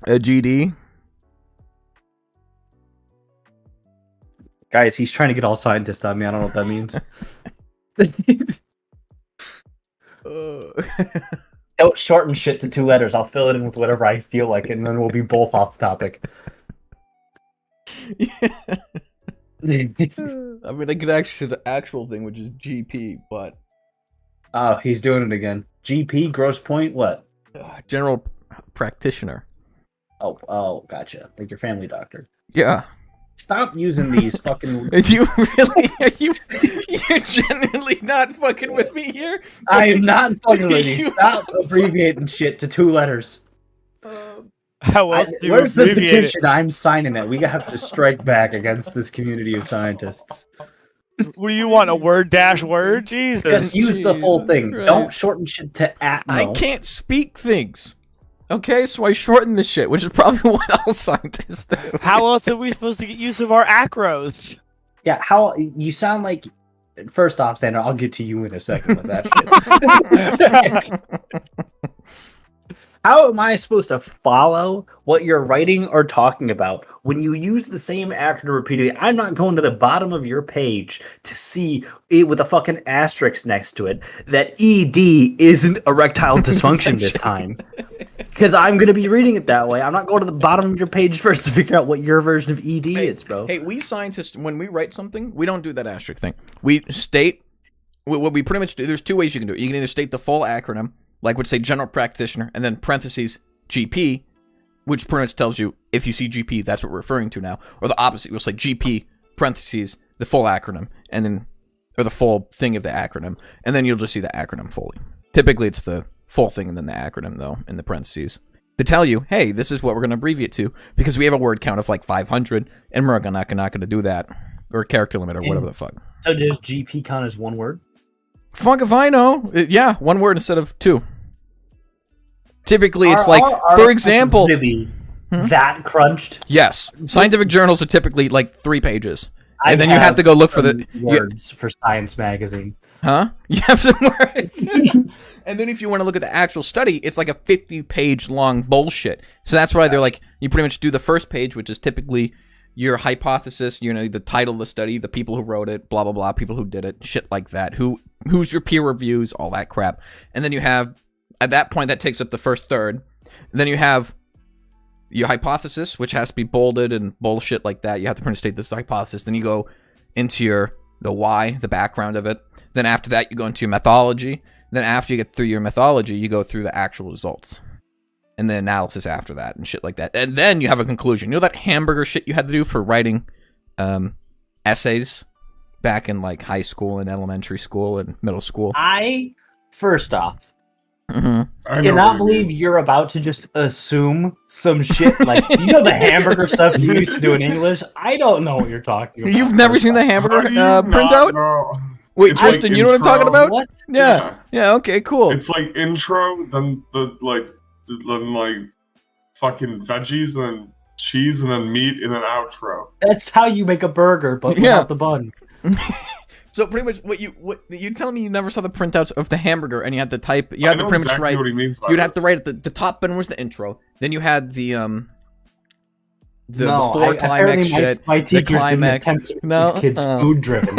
A GD? Guys, he's trying to get all scientist on me. I don't know what that means. Don't shorten shit to 2 letters. I'll fill it in with whatever I feel like, and then we'll be both off topic. I mean, I could actually the actual thing, which is GP, but... Oh, he's doing it again. GP, gross point, what? General practitioner. Oh, gotcha. Like your family doctor. Yeah. Stop using these fucking... You really... You're genuinely not fucking with me here? I am not fucking with you. Stop abbreviating shit to 2 letters. How else do you Where's the abbreviate petition? I'm signing it. We have to strike back against this community of scientists. What do you want? A word dash word? Jesus. Just use the whole thing. Christ. Don't shorten shit to at. I can't speak things. Okay, so I shorten the shit, which is probably what all scientists do. How else are we supposed to get use of our acros? Yeah, how you sound like. First off, Sandra, I'll get to you in a second with that shit. How am I supposed to follow what you're writing or talking about when you use the same acronym repeatedly? I'm not going to the bottom of your page to see it with a fucking asterisk next to it that ED isn't erectile dysfunction this time. Because I'm going to be reading it that way. I'm not going to the bottom of your page first to figure out what your version of ED is, bro. Hey, we scientists, when we write something, we don't do that asterisk thing. We state, what we pretty much do, there's 2 ways you can do it. You can either state the full acronym, like would say general practitioner, and then parentheses GP, which pretty much tells you if you see GP, that's what we're referring to now. Or the opposite, we'll say GP, parentheses, the full acronym, and then, or the full thing of the acronym, and then you'll just see the acronym fully. Typically, it's the full thing and then the acronym, though, in the parentheses, to tell you, hey, this is what we're going to abbreviate to, because we have a word count of like 500, and we're not going to do that, or a character limit, or whatever the fuck. So does GP count as 1 word? Fuck if I know. Yeah, 1 word instead of 2. Typically, it's for example... Really that crunched? Yes. Scientific journals are typically like 3 pages. And then you have to go look for the... words for Science Magazine. Huh? You have some words. And then if you want to look at the actual study, it's like a 50-page long bullshit. So that's why they're like, you pretty much do the first page, which is typically your hypothesis, the title of the study, the people who wrote it, blah, blah, blah, people who did it, shit like that. Who's your peer reviews, all that crap. And then you have, at that point, that takes up the first third. And then you have your hypothesis, which has to be bolded and bullshit like that. You have to pretty much state this hypothesis. Then you go into the why, the background of it. Then after that, you go into your methodology. Then after you get through your methodology, you go through the actual results. And the analysis after that and shit like that. And then you have a conclusion. You know that hamburger shit you had to do for writing essays back in like high school and elementary school and middle school? First off, mm-hmm. I cannot believe you're about to just assume some shit like, the hamburger stuff you used to do in English? I don't know what you're talking about. You've never seen the hamburger printout? Wait, it's Tristan, like you know what I'm talking about? What? Yeah, okay, cool. It's like intro, then the fucking veggies, and cheese, and then meat, and then outro. That's how you make a burger, but without the bun. So pretty much, what you telling me you never saw the printouts of the hamburger, and you had to type. You had to pretty much write. What he means by you'd have to write at the top button was the intro. Then you had the before climax shit. My teachers the climax. Didn't attempt to make these kids food driven.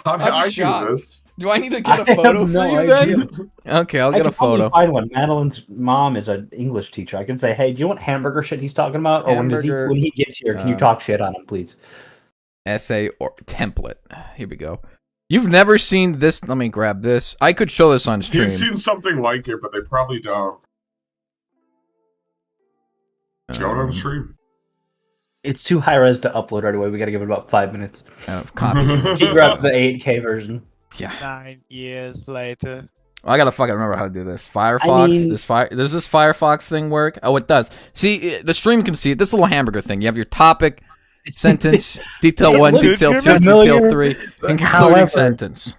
I do this. Do I need to get a photo for you then? Okay, I'll get a photo. I can find one. Madeline's mom is an English teacher. I can say, hey, do you want hamburger shit he's talking about? Or when he gets here, can you talk shit on him, please? Essay or template. Here we go. You've never seen this. Let me grab this. I could show this on stream. You've seen something like it, but they probably don't. Show it on stream. It's too high res to upload right away. We gotta give it about 5 minutes. Copy. Figure out the 8K version. Yeah. 9 years later. I gotta fucking remember how to do this. Firefox. Does this Firefox thing work? Oh, it does. See, the stream can see it. This little hamburger thing. You have your topic, sentence, detail 1, detail 2, detail 3, and concluding sentence.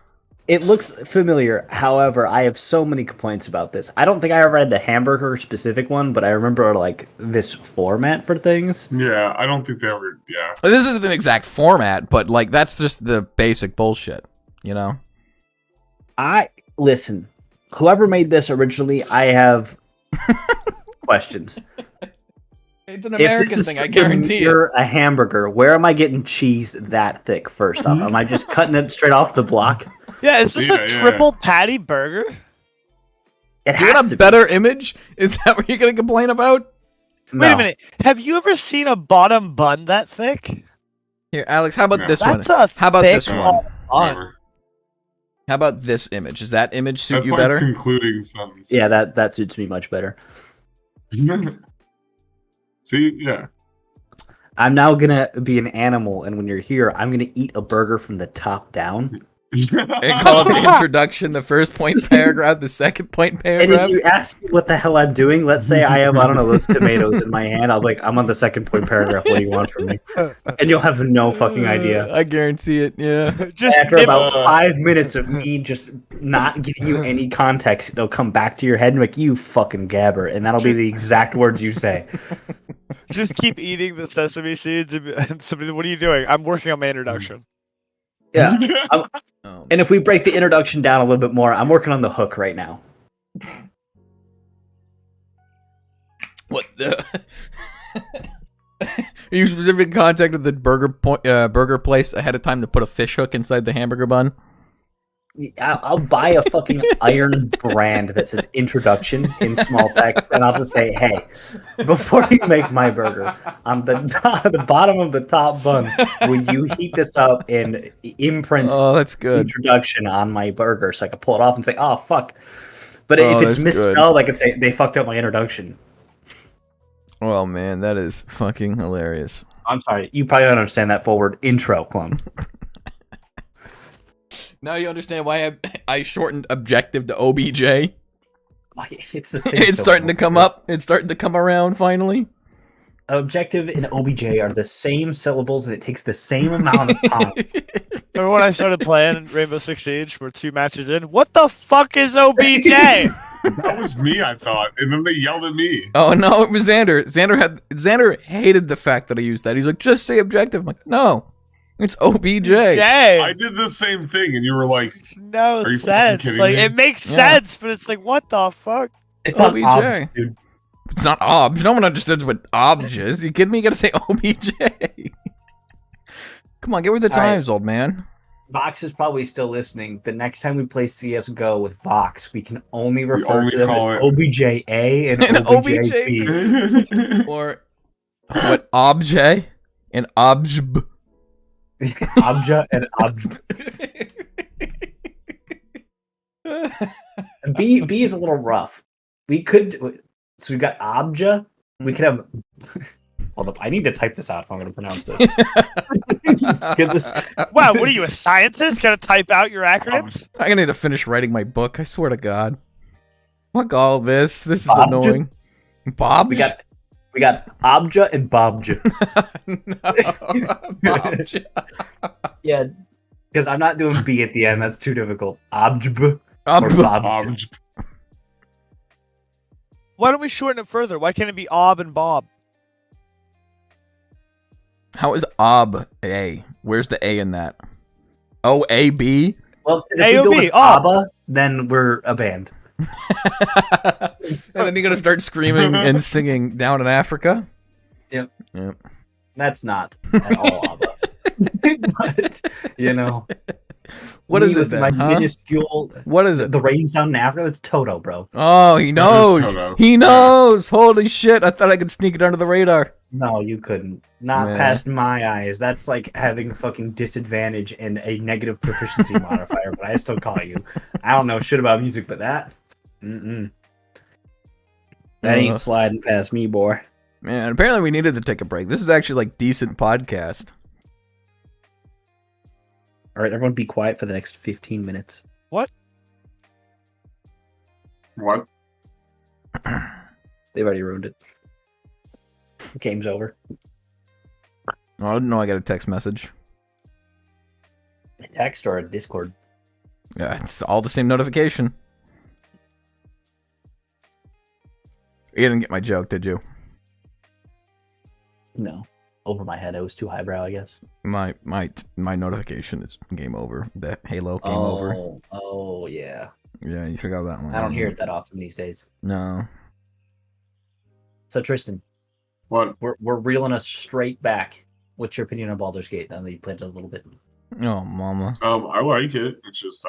It looks familiar. However, I have so many complaints about this. I don't think I ever had the hamburger specific one, but I remember like this format for things. Yeah, I don't think they ever. Yeah. This isn't an exact format, but like that's just the basic bullshit. You know. Listen. Whoever made this originally, I have questions. It's an American thing, I guarantee it. A hamburger. Where am I getting cheese that thick? First off, am I just cutting it straight off the block? Yeah, is this a triple patty burger? It has to be. Better image? Is that what you're gonna complain about? No. Wait a minute. Have you ever seen a bottom bun that thick? Here, Alex. How about this one? How about this one? Bun. How about this image? Does that image suit you better? Concluding sentence. Yeah, that suits me much better. See, yeah. I'm now gonna be an animal, and when you're here, I'm gonna eat a burger from the top down. And call it the introduction, the first point paragraph, the second point paragraph. And if you ask me what the hell I'm doing, let's say I have, I don't know, those tomatoes in my hand, I'll be like, I'm on the second point paragraph, what do you want from me? And you'll have no fucking idea. I guarantee it, yeah. Just after about 5 minutes of me just not giving you any context, it'll come back to your head and be like, you fucking gabber, and that'll be the exact words you say. Just keep eating the sesame seeds, and somebody, what are you doing? I'm working on my introduction. Yeah. And if we break the introduction down a little bit more, I'm working on the hook right now. What the? Are you specifically contacted the burger place ahead of time to put a fish hook inside the hamburger bun? I'll buy a fucking iron brand that says introduction in small text, and I'll just say, hey, before you make my burger, on the bottom of the top bun, would you heat this up and imprint that's good. Introduction on my burger so I can pull it off and say, oh, fuck. But if it's misspelled, I can say, they fucked up my introduction. Oh, man, that is fucking hilarious. I'm sorry. You probably don't understand that forward intro, Clum. Now you understand why I shortened objective to OBJ. It's the same. It's starting to come up. It's starting to come around finally. Objective and OBJ are the same syllables, and it takes the same amount of time. Remember when I started playing Rainbow Six Siege? We're 2 matches in. What the fuck is OBJ? That was me, I thought, and then they yelled at me. Oh no, it was Xander. Xander hated the fact that I used that. He's like, just say objective. I'm like, no. It's OBJ. I did the same thing, and you were like, "No are you sense. Like me? It makes sense, but it's like, what the fuck? It's OBJ. not obj, dude. It's not obj. No one understands what obj is. You kidding me? You gotta say OBJ. Come on, get with the times, old man. Vox is probably still listening. The next time we play CS:GO with Vox, we can only refer to them as OBJA and OBJB. Or what? Obj and objb. Obja and Obj. B is a little rough. We could, so we've got Obja. We could have. Hold up, I need to type this out if I'm going to pronounce this. Wow, what are you, a scientist? Gotta type out your acronyms? I'm gonna need to finish writing my book. I swear to God. Fuck all this. This is Bobja? Annoying. Bob. We got Obja and Bobja. No, Bobja. Yeah, because I'm not doing B at the end. That's too difficult. Obj or Bobja. Why don't we shorten it further? Why can't it be Ob and Bob? How is Ob A? Where's the A in that? O-A-B? Well, if we go with ABBA, then we're a band. And then you're going to start screaming and singing Down in Africa? Yep. Yep. That's not at all ABBA. But, you know. What is it then? My minuscule. What is it? The rains down in Africa? That's Toto, bro. Oh, he knows. He knows. Holy shit. I thought I could sneak it under the radar. No, you couldn't. Not past my eyes. That's like having fucking disadvantage and a negative proficiency modifier, but I still call you. I don't know shit about music, but that. That ain't sliding past me, boy. Man, apparently we needed to take a break. This is actually like decent podcast. All right, everyone be quiet for the next 15 minutes. What? What? They've already ruined it. The game's over. Oh, I didn't know I got a text message. A text or a Discord? Yeah, it's all the same notification. You didn't get my joke, did you? No. Over my head. It was too highbrow, I guess. My notification is game over. The Halo game over. Oh, yeah. Yeah, you forgot that one. I don't hear it that often these days. No. So, Tristan. What? We're reeling us straight back. What's your opinion on Baldur's Gate now that you played it a little bit? Oh, mama. I like it. It's just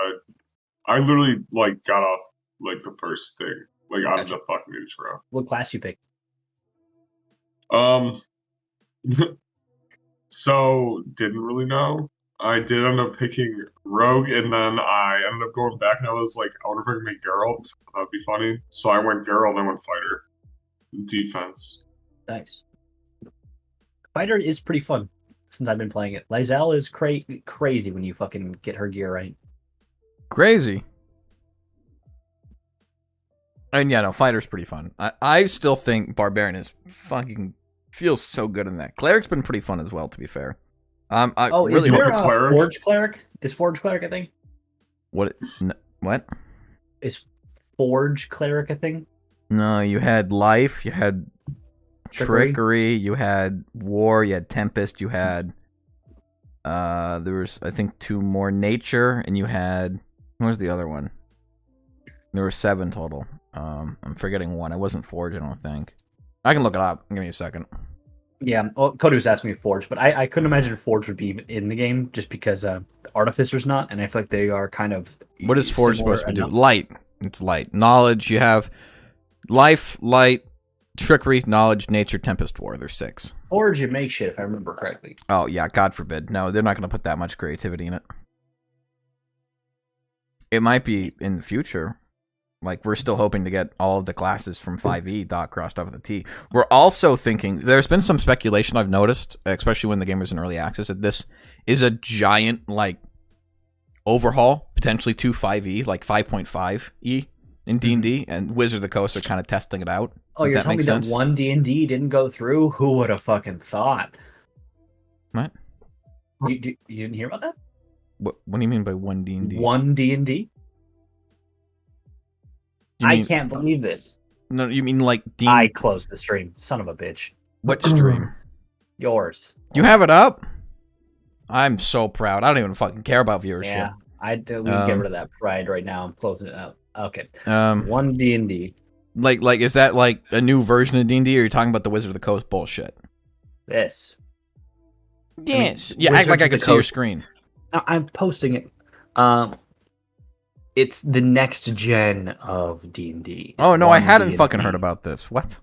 I literally like got off like the first thing, like out of the fucking intro. What class you picked? So didn't really know. I did end up picking Rogue, and then I ended up going back, and I was like, I wonder if I can make Geralt. That'd be funny. So I went Geralt, then went Fighter. Defense. Nice. Fighter is pretty fun since I've been playing it. Lizelle is crazy when you fucking get her gear right. Crazy. And yeah, no, Fighter's pretty fun. I still think Barbarian is fucking feels so good in that. Cleric's been pretty fun as well, to be fair. Is there a Forge Cleric? Is Forge Cleric a thing? What? Is Forge Cleric a thing? No, you had Life, you had Trickery, you had War, you had Tempest, you had there was I think 2 more, Nature, and you had what was the other one? There were 7 total. I'm forgetting one. It wasn't Forge, I don't think. I can look it up. Give me a second. Yeah, well, Kodu's asked me Forge, but I couldn't imagine Forge would be even in the game just because the Artificer's not, and I feel like they are kind of. What is Forge supposed to do? Light. It's light. Knowledge. You have Life, Light, Trickery, Knowledge, Nature, Tempest, War. There's 6. Forge, you make shit if I remember correctly. Oh yeah, God forbid. No, they're not going to put that much creativity in it. It might be in the future. Like, we're still hoping to get all of the classes from 5e crossed off with a T. We're also thinking, there's been some speculation I've noticed, especially when the game was in early access, that this is a giant, like, overhaul, potentially to 5e, like 5.5e in D&D, and Wizards of the Coast are kind of testing it out. Oh, you're telling me that one D&D didn't go through? Who would have fucking thought? What? You didn't hear about that? What do you mean by one D&D? One D&D? I can't believe this. No, you mean like D&D? I closed the stream. Son of a bitch. What stream? Yours. You have it up? I'm so proud. I don't even fucking care about viewership. Yeah, we can get rid of that pride right now. I'm closing it out. Okay. One D&D. Like, is that like a new version of D&D, or are you talking about the Wizard of the Coast bullshit? This. Yes. Yeah, act like I could see your screen. No, I'm posting it. It's the next gen of D&D. Oh, no, I hadn't fucking heard about this. What?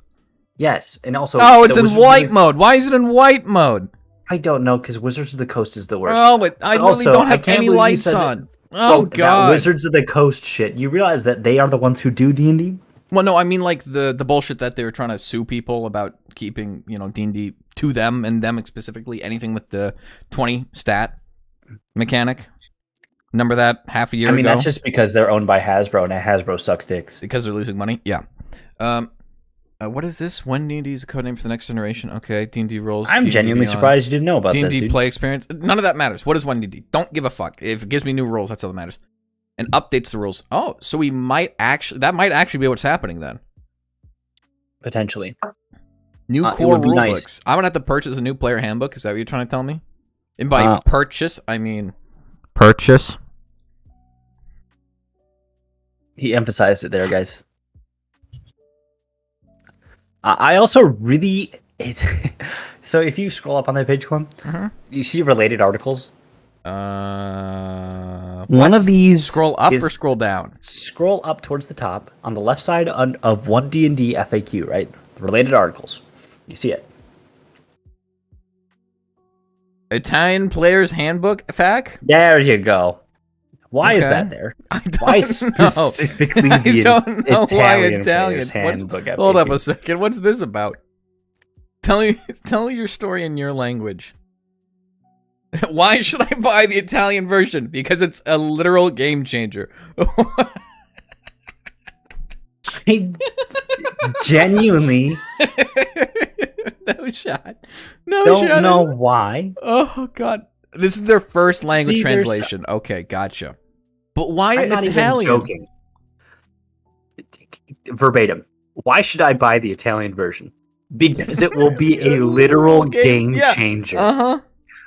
Yes, and also... Oh, it's in white mode. Why is it in white mode? I don't know, because Wizards of the Coast is the worst. Oh, but I really don't have any lights on. Oh, God. That Wizards of the Coast shit. You realize that they are the ones who do D&D? Well, no, I mean, like, the bullshit that they were trying to sue people about keeping, D&D to them, and them specifically, anything with the 20 stat mechanic. Remember that half a year ago? That's just because they're owned by Hasbro, and Hasbro sucks dicks. Because they're losing money? Yeah. What is this? When D&D is a code name for the next generation? Okay, D&D rules. I'm genuinely surprised you didn't know about this, D&D play experience. None of that matters. What is 1D? Don't give a fuck. If it gives me new rules, that's all that matters. And updates the rules. Oh, so that might actually be what's happening then. potentially. New It core would be rule nice. books. I'm gonna have to purchase a new player handbook. Is that what you're trying to tell me? And by purchase, I mean purchase. He emphasized it there, guys. I also really... So if you scroll up on that page, Clem, you see related articles. One of these Scroll up or scroll down? Scroll up towards the top on the left side of one D&D FAQ, right? Related articles. You see it. Italian Player's Handbook, FAQ? There you go. Why is Okay. that there? I don't Why know. specifically I the don't know Italian why Player's Italian. Handbook FAQ? Hold up a second. What's this about? Tell me your story in your language. Why should I buy the Italian version? Because it's a literal game changer. I genuinely No shot. don't know why. Oh god. This is their first language See, there's- translation. Okay, gotcha. But why I'm not Italian? even joking. Verbatim. Why should I buy the Italian version? Because it will be a literal game yeah. changer. Uh-huh.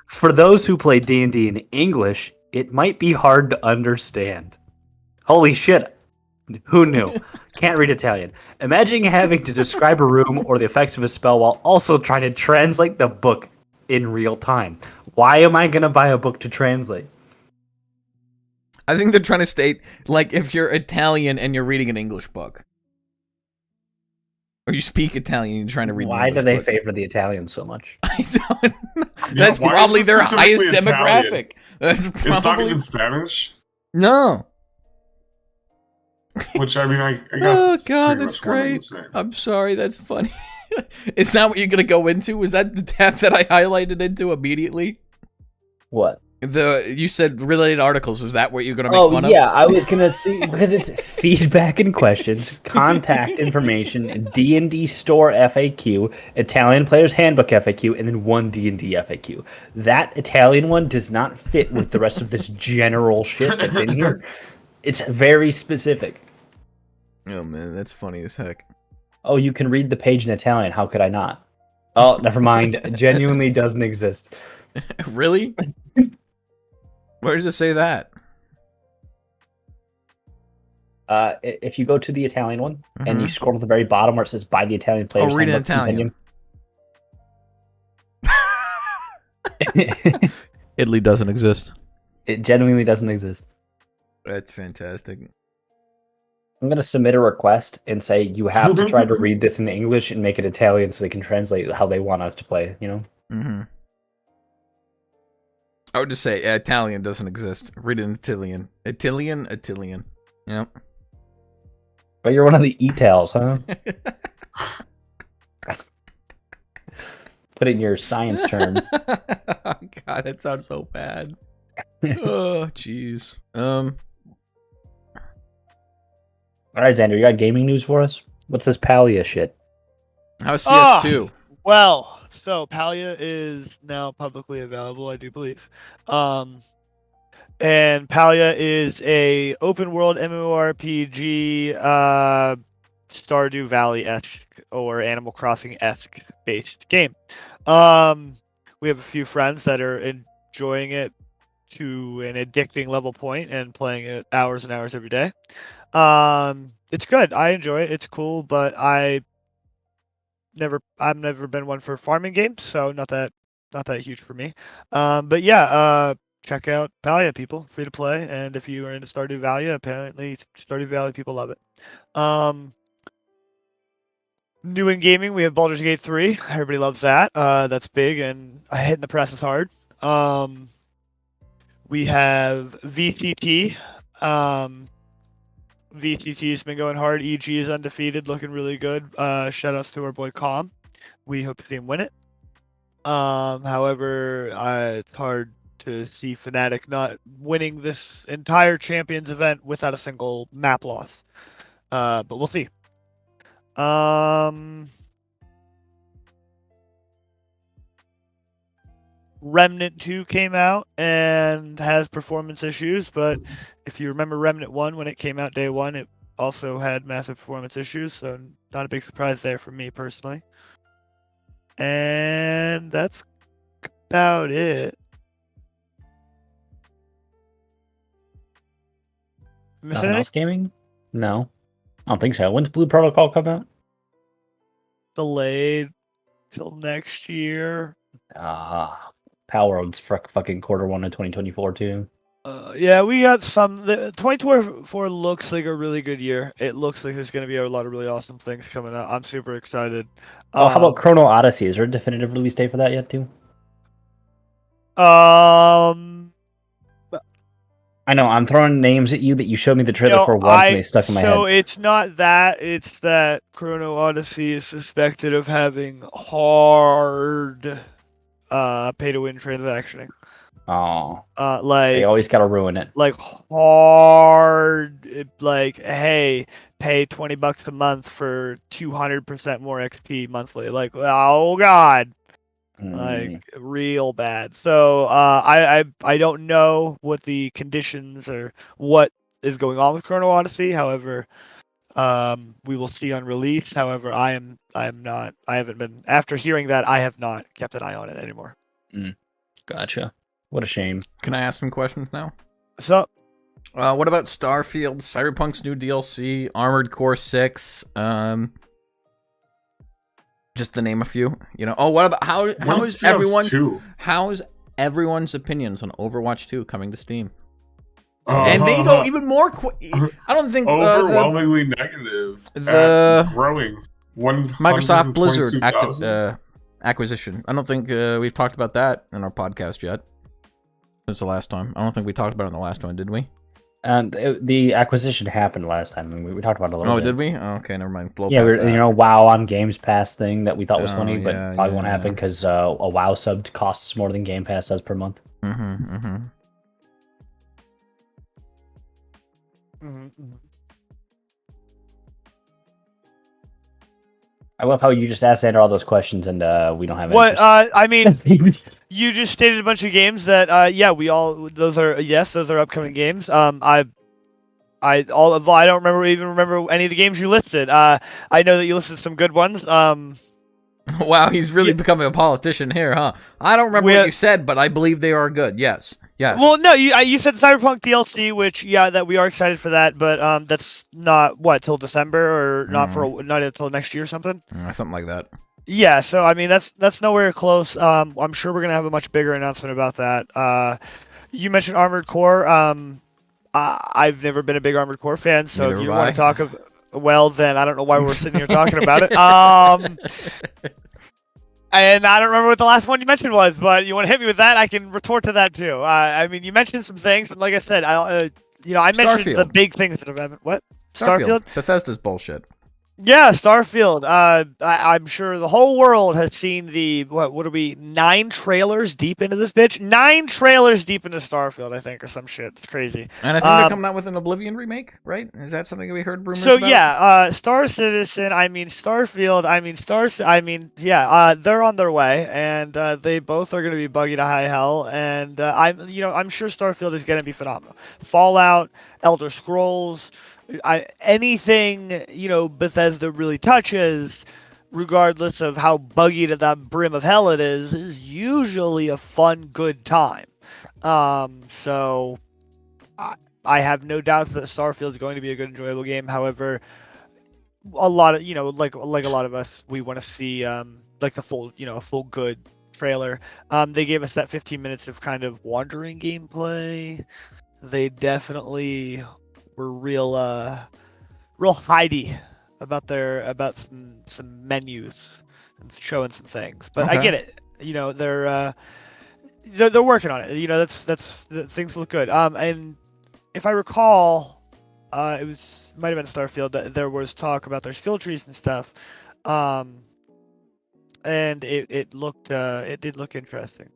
For those who play D&D in English, it might be hard to understand. Holy shit. Who knew? Can't read Italian. Imagine having to describe a room or the effects of a spell while also trying to translate the book in real time. Why am I going to buy a book to translate? I think they're trying to state, like, if you're Italian and you're reading an English book. Or you speak Italian and you're trying to read Why an do English they book. favor the Italians so much? I don't know. Yeah, That's why is probably it their highest specifically Italian? demographic. That's It's not probably... even Spanish, No. which I mean, I guess. Oh it's god, pretty that's much one and the great. same. I'm sorry, that's funny. Is that what you're gonna go into? Was that the tab that I highlighted into immediately? What? You said related articles. Was that what you're gonna make fun of? I was gonna see because it's feedback and questions, contact information, D&D store FAQ, Italian Player's Handbook FAQ, and then one D&D FAQ. That Italian one does not fit with the rest of this general shit that's in here. It's very specific. Oh man, that's funny as heck. Oh, you can read the page in Italian. How could I not? Oh, never mind. It genuinely doesn't exist. Really? Where does it say that? If you go to the Italian one and you scroll to the very bottom where it says "Buy the Italian Player's read in Handbook," Italian. continue. Italy doesn't exist. It genuinely doesn't exist. That's fantastic. I'm gonna submit a request and say you have to try to read this in English and make it Italian so they can translate how they want us to play. You know. Mm-hmm. I would just say Italian doesn't exist. Read it in Italian. Italian. Yep. But you're one of the Itals, huh? Put it in your science term. Oh, God, that sounds so bad. Oh, jeez. All right, Xander, you got gaming news for us? What's this Palia shit? How's CS2? Well, so Palia is now publicly available, I do believe. And Palia is a open world MMORPG, Stardew Valley-esque or Animal Crossing-esque based game. We have a few friends that are enjoying it to an addicting level point and playing it hours and hours every day. It's good. I enjoy it. It's cool, but I've never been one for farming games, so not that huge for me. But yeah, check out Palia, people. Free to play, and if you are into Stardew Valley, apparently Stardew Valley people love it. New in gaming, we have Baldur's Gate 3. Everybody loves that. That's big and hitting the presses hard. We have VCT. VCT's been going hard. EG is undefeated, looking really good. Shout outs to our boy Calm. We hope to see him win it. However, it's hard to see Fnatic not winning this entire Champions event without a single map loss. But we'll see. Remnant 2 came out and has performance issues, but if you remember Remnant 1 when it came out day one, it also had massive performance issues, so not a big surprise there for me personally. And that's about it. Missing Nothing anything? else gaming? No, I don't think so. When's Blue Protocol come out? Delayed till next year. Power World's fucking Q1 of 2024 too. Yeah, we got some. The 2024 looks like a really good year. It looks like there's going to be a lot of really awesome things coming out. I'm super excited. Oh, how about Chrono Odyssey? Is there a definitive release date for that yet too? I know I'm throwing names at you that you showed me the trailer for once and they stuck in my head. So it's not that. It's that Chrono Odyssey is suspected of having hard pay-to-win transactioning. Oh, Like they always gotta ruin it. Like hard, like hey, pay $20 a month for 200% more XP monthly. Like oh god. Like real bad. So I don't know what the conditions or what is going on with Chrono Odyssey. However, we will see on release. However, I haven't been, after hearing that, I have not kept an eye on it anymore. Gotcha. What a shame. Can I ask some questions now? So what about Starfield, Cyberpunk's new DLC, Armored Core 6? Just to name a few, you know. Oh, what about how's everyone's opinions on Overwatch 2 coming to Steam? And they go even more. I don't think overwhelmingly negative. Growing. Microsoft Blizzard acquisition. I don't think we've talked about that in our podcast yet. Since the last time, I don't think we talked about it in the last one, did we? And the acquisition happened last time, and we talked about it a little bit. Oh, did we? Oh, okay, never mind. WoW on Games Pass thing that we thought was funny, but yeah, probably won't happen because a WoW sub costs more than Game Pass does per month. I love how you just asked Andrew all those questions, and we don't have what? answers. I mean, you just stated a bunch of games that those are upcoming games. I don't remember any of the games you listed. I know that you listed some good ones. Wow, he's really becoming a politician here, huh? I don't remember what you said, but I believe they are good. Yes. Well, no, you said Cyberpunk DLC, which that we are excited for that, but that's not till December or not until next year or something. Something like that. Yeah, so I mean that's nowhere close. I'm sure we're gonna have a much bigger announcement about that. You mentioned Armored Core. I've never been a big Armored Core fan, so Neither if you have want I. to talk about, well, then I don't know why we're sitting here talking about it. And I don't remember what the last one you mentioned was, but you want to hit me with that, I can retort to that too. I mean, you mentioned some things, and like I said, I mentioned the big things that have happened. What? Starfield? Bethesda's bullshit. Yeah, Starfield. I'm sure the whole world has seen the what are we 9 trailers deep into this bitch? 9 trailers deep into Starfield, I think, or some shit. It's crazy. And I think they're coming out with an Oblivion remake, right? Is that something that we heard rumors about? So yeah, Star Citizen. I mean Starfield. They're on their way, and they both are going to be buggy to high hell. And I'm sure Starfield is going to be phenomenal. Fallout, Elder Scrolls. Anything Bethesda really touches, regardless of how buggy to the brim of hell it is usually a fun, good time. So I have no doubt that Starfield is going to be a good, enjoyable game. However, a lot of like a lot of us, we want to see like the full a full good trailer. They gave us that 15 minutes of kind of wandering gameplay. They definitely were real hidey about some menus and showing some things. But okay. I get it. They're working on it. That's things look good. And if I recall, might have been Starfield that there was talk about their skill trees and stuff. And it did look interesting.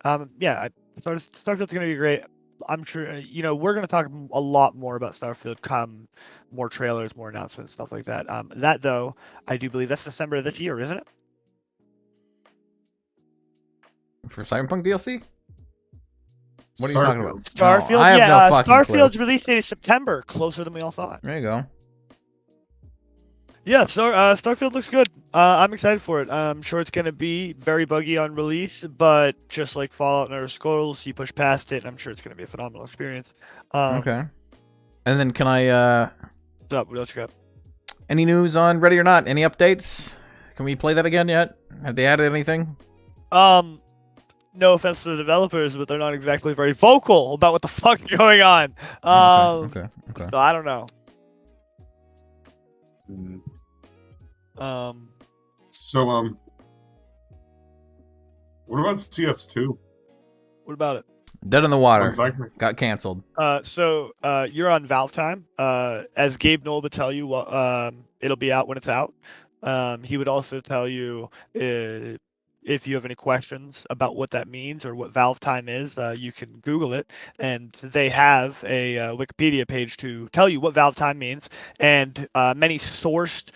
Starfield's gonna be great. I'm sure we're going to talk a lot more about Starfield come more trailers, more announcements, stuff like that. That though, I do believe that's December of this year, isn't it? For Cyberpunk DLC? What are you talking about? Starfield, I have no fucking Starfield's clue. release date is September, closer than we all thought. There you go. Yeah, Starfield looks good. I'm excited for it. I'm sure it's going to be very buggy on release, but just like Fallout and Elder Scrolls, you push past it, and I'm sure it's going to be a phenomenal experience. Okay. And then can I, What's up? What else you got? any news on Ready or Not? Any updates? Can we play that again yet? Have they added anything? No offense to the developers, but they're not exactly very vocal about what the fuck's going on. Okay. So I don't know. Mm. So, what about CS2? What about it? Dead in the Water. Exactly. Got canceled. So you're on Valve time. As Gabe Knoll would tell you, it'll be out when it's out. He would also tell you if you have any questions about what that means or what Valve time is, you can Google it, and they have a Wikipedia page to tell you what Valve time means, and many sourced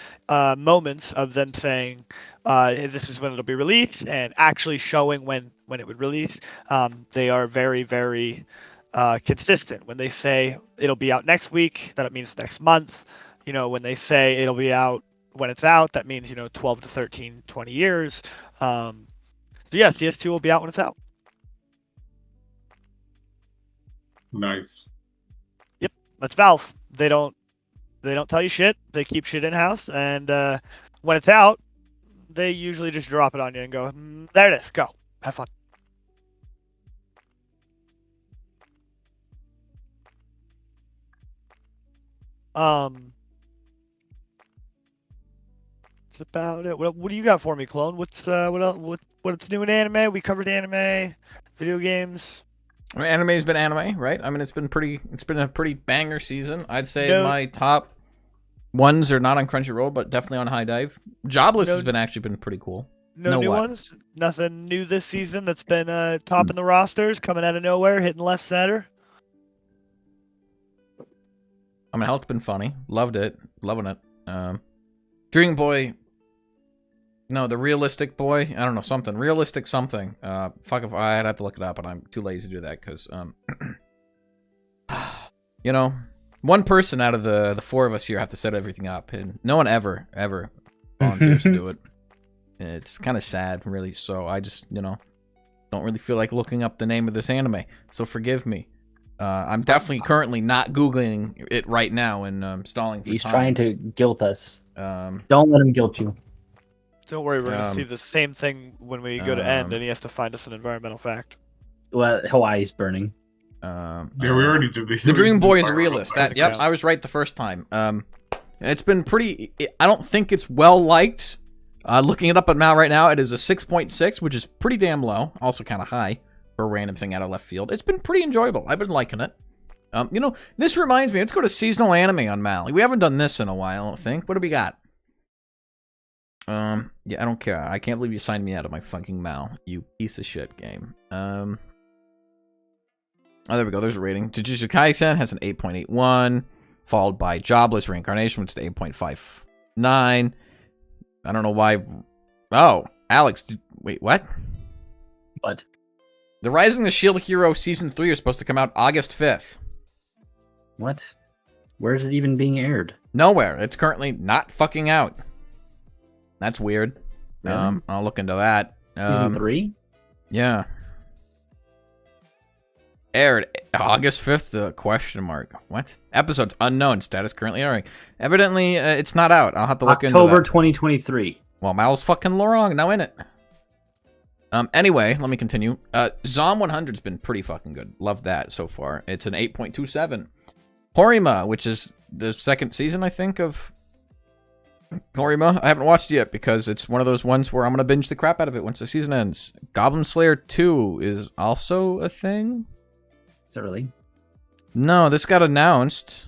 moments of them saying this is when it'll be released and actually showing when it would release. They are very, very consistent. When they say it'll be out next week, that it means next month. When they say it'll be out when it's out, that means 12 to 13, 20 years. So yeah, CS2 will be out when it's out. Nice. Yep, that's Valve. They don't tell you shit. They keep shit in house, and when it's out, they usually just drop it on you and go, "There it is. Go. Have fun." That's about it. What do you got for me, Clone? What's what's new in anime? We covered anime, video games. I mean, anime's been anime, right? I mean, it's been a pretty banger season. I'd say No. my top ones are not on Crunchyroll, but definitely on High Dive. Jobless No. has been actually been pretty cool. No No new what? ones. Nothing new this season that's been topping the rosters, coming out of nowhere, hitting left center. I mean, Hulk's been funny. Loved it. Loving it. Dream Boy. No, the Realistic Boy. I don't know, something. Realistic something. Fuck if I'd have to look it up, and I'm too lazy to do that, because, one person out of the four of us here have to set everything up, and no one ever volunteers to do it. It's kind of sad, really, so I just, don't really feel like looking up the name of this anime, so forgive me. I'm definitely currently not Googling it right now and stalling for He's time. trying to guilt us. Um, Don't let him guilt you. Don't worry, we're gonna see the same thing when we go to end, and he has to find us an environmental fact. Well, Hawaii's burning. Yeah, we already did The Dream Boy is a environmental realist. fact. Yep, I was right the first time. It's been pretty. I don't think it's well liked. Looking it up now, right now, it is a 6.6, which is pretty damn low. Also kind of high for a random thing out of left field. It's been pretty enjoyable. I've been liking it. This reminds me. Let's go to seasonal anime on Mal. We haven't done this in a while, I don't think. What do we got? Yeah, I don't care. I can't believe you signed me out of my fucking Mal, you piece of shit game. Oh, there we go. There's a rating. Jujutsu Kaisen has an 8.81, followed by Jobless Reincarnation, which is 8.59. I don't know why. Oh, Alex, wait, what? What? The Rising the Shield Hero Season 3 is supposed to come out August 5th. What? Where is it even being aired? Nowhere. It's currently not fucking out. That's weird. Really? I'll look into that. Season 3? Yeah. Aired August 5th, question mark. What? Episodes unknown. Status currently airing. Evidently, it's not out. I'll have to look into October that. 2023. Well, Mal's fucking wrong. Now in it. Anyway, let me continue. Zom 100's been pretty fucking good. Love that so far. It's an 8.27. Horima, which is the second season, I think, of Horima. I haven't watched it yet because it's one of those ones where I'm going to binge the crap out of it once the season ends. Goblin Slayer 2 is also a thing? Is that really? No, this got announced.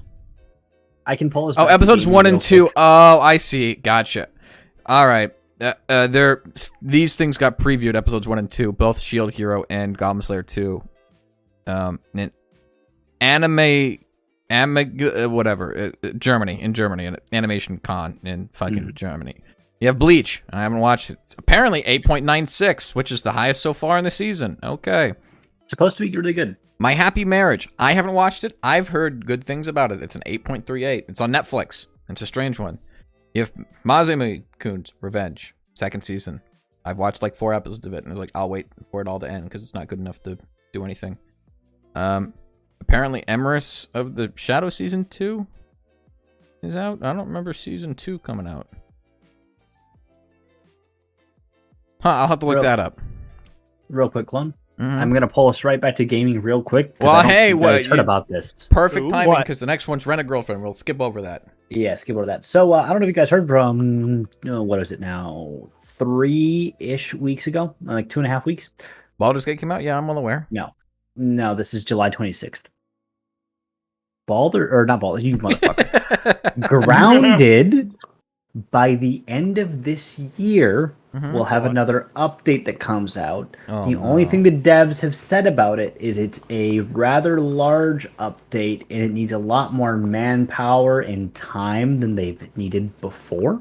I can pull his. Oh, episodes 1 and 2. Oh, I see. Gotcha. All right. These things got previewed, episodes 1 and 2, both Shield Hero and Goblin Slayer 2. Whatever, Germany, an animation con in fucking Germany. You have Bleach. I haven't watched it. It's apparently 8.96, which is the highest so far in the season. Okay. It's supposed to be really good. My Happy Marriage. I haven't watched it. I've heard good things about it. It's an 8.38. It's on Netflix. It's a strange one. You have Masamune-kun's Revenge, second season. I've watched like 4 episodes of it, and I was like, I'll wait for it all to end because it's not good enough to do anything. Apparently, Emerus of the Shadow season 2 is out. I don't remember season 2 coming out. Huh? I'll have to look that up. Real quick, Clone. Mm-hmm. I'm gonna pull us right back to gaming real quick. Well, hey, you guys heard about this? Perfect timing because the next one's Rent a Girlfriend. We'll skip over that. Yeah, skip over that. So I don't know if you guys heard from what is it now? 3-ish weeks ago, like 2.5 weeks. Baldur's Gate came out. Yeah, I'm well aware. No, this is July 26th. Not Baldur, you motherfucker. Grounded by the end of this year. We'll have another update that comes out. The only thing the devs have said about it is it's a rather large update and it needs a lot more manpower and time than they've needed before.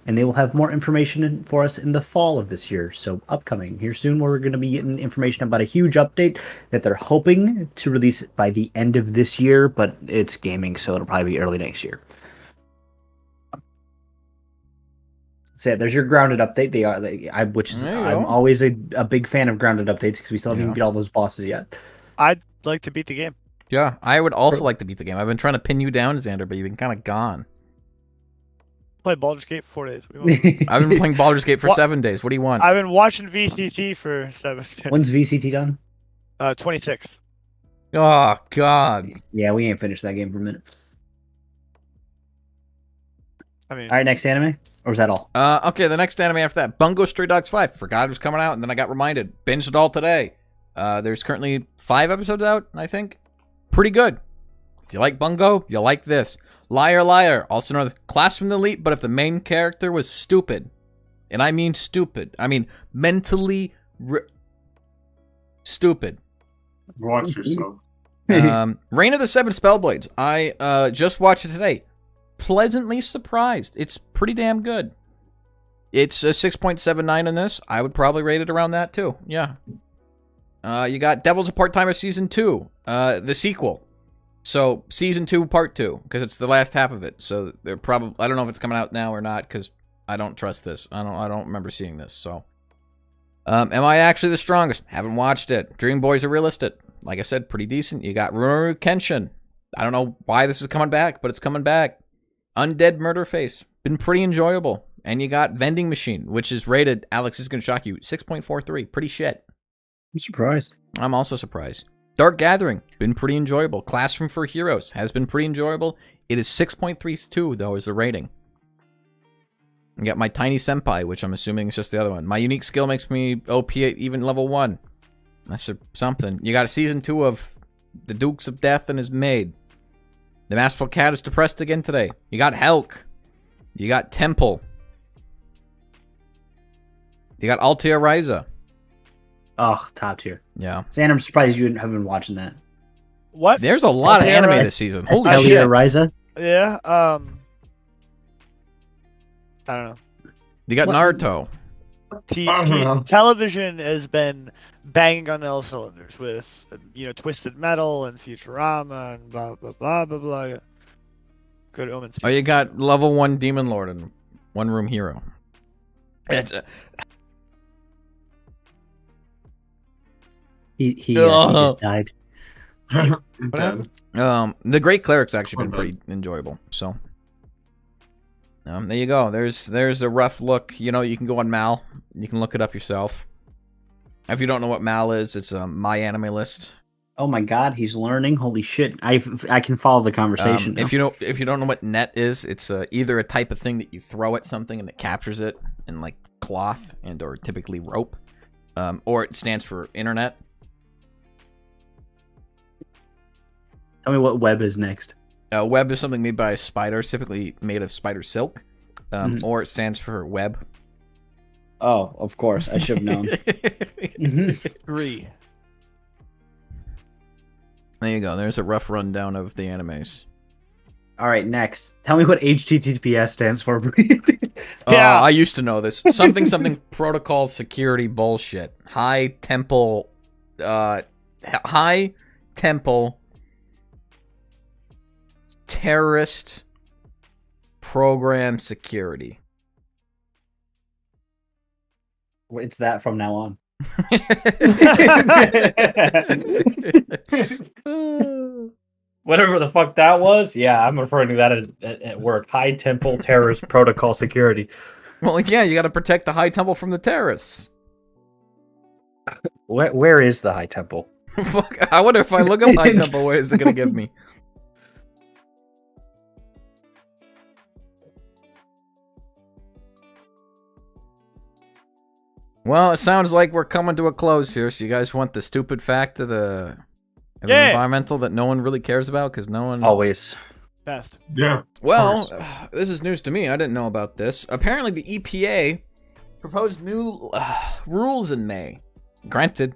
And they will have more information for us in the fall of this year. So upcoming here soon, we're going to be getting information about a huge update that they're hoping to release by the end of this year, but it's gaming, so it'll probably be early next year. So yeah, there's your grounded update. I'm always a big fan of grounded updates because we still haven't even beat all those bosses yet. I'd like to beat the game. Yeah, I would also like to beat the game. I've been trying to pin you down, Xander, but you've been kind of gone. Played Baldur's Gate for 4 days. What do you want? I've been playing Baldur's Gate for 7 days. What do you want? I've been watching VCT for 7 days. When's VCT done? 26th. Oh, God. Yeah, we ain't finished that game for a minute. I mean, all right, next anime? Or was that all? Okay, the next anime after that, Bungo Stray Dogs 5. Forgot it was coming out, and then I got reminded. Binged it all today. There's currently 5 episodes out, I think. Pretty good. If you like Bungo, you'll like this. Liar Liar, also known as Class from the Elite, but if the main character was stupid, and I mean stupid, I mean mentally stupid. Watch yourself. Reign of the Seven Spellblades. I just watched it today. Pleasantly surprised. It's pretty damn good. It's a 6.79 in this. I would probably rate it around that too. Yeah. You got Devil's a Part-Timer Season 2, the sequel. So, Season 2, Part 2, because it's the last half of it. So, they're probably... I don't know if it's coming out now or not, because I don't trust this. I don't remember seeing this, so... am I actually the strongest? Haven't watched it. Dream Boys are realistic. Like I said, pretty decent. You got Rurouni Kenshin. I don't know why this is coming back, but it's coming back. Undead Murder Face. Been pretty enjoyable. And you got Vending Machine, which is rated, Alex, is going to shock you, 6.43. Pretty shit. I'm surprised. I'm also surprised. Dark Gathering, been pretty enjoyable. Classroom for Heroes has been pretty enjoyable. It is 6.32, though, is the rating. You got My Tiny Senpai, which I'm assuming is just the other one. My Unique Skill makes me OP at even level 1. That's something. You got a Season 2 of The Dukes of Death and His Maid. The Masterful Cat is depressed again today. You got Helk. You got Temple. You got Altia Ryza. Oh, top tier. Yeah. Sam, I'm surprised you haven't been watching that. What? There's a lot of anime this season. Holy Altia shit. Ryza? Yeah. I don't know. You got Naruto. Television has been banging on all cylinders with, Twisted Metal and Futurama and blah, blah, blah, blah, blah. Good Omens. Oh, you got level 1 Demon Lord and One Room Hero. It's He just died. The Great Cleric's actually been pretty enjoyable. So, there you go. There's a rough look. You can go on Mal. You can look it up yourself. If you don't know what Mal is, it's a My Anime List. Oh my God, he's learning. Holy shit! I can follow the conversation. If you don't know what net is, it's either a type of thing that you throw at something and it captures it in like cloth and or typically rope, or it stands for internet. Tell me what web is next. Web is something made by a spider, typically made of spider silk, or it stands for web. Oh, of course, I should have known. 3. There you go. There's a rough rundown of the animes. All right, next. Tell me what HTTPS stands for. Yeah. I used to know this. Something protocol security bullshit. High tempo terrorist program security. It's that from now on. Whatever the fuck that was, yeah, I'm referring to that at work. High Temple Terrorist Protocol Security. Well, yeah, you got to protect the High Temple from the terrorists. Where is the High Temple? Fuck, I wonder if I look up High Temple, what is it going to give me? Well, it sounds like we're coming to a close here, so you guys want the stupid fact of the environmental that no one really cares about because no one... Always. Fast. Yeah. Well, this is news to me. I didn't know about this. Apparently, the EPA proposed new rules in May. Granted,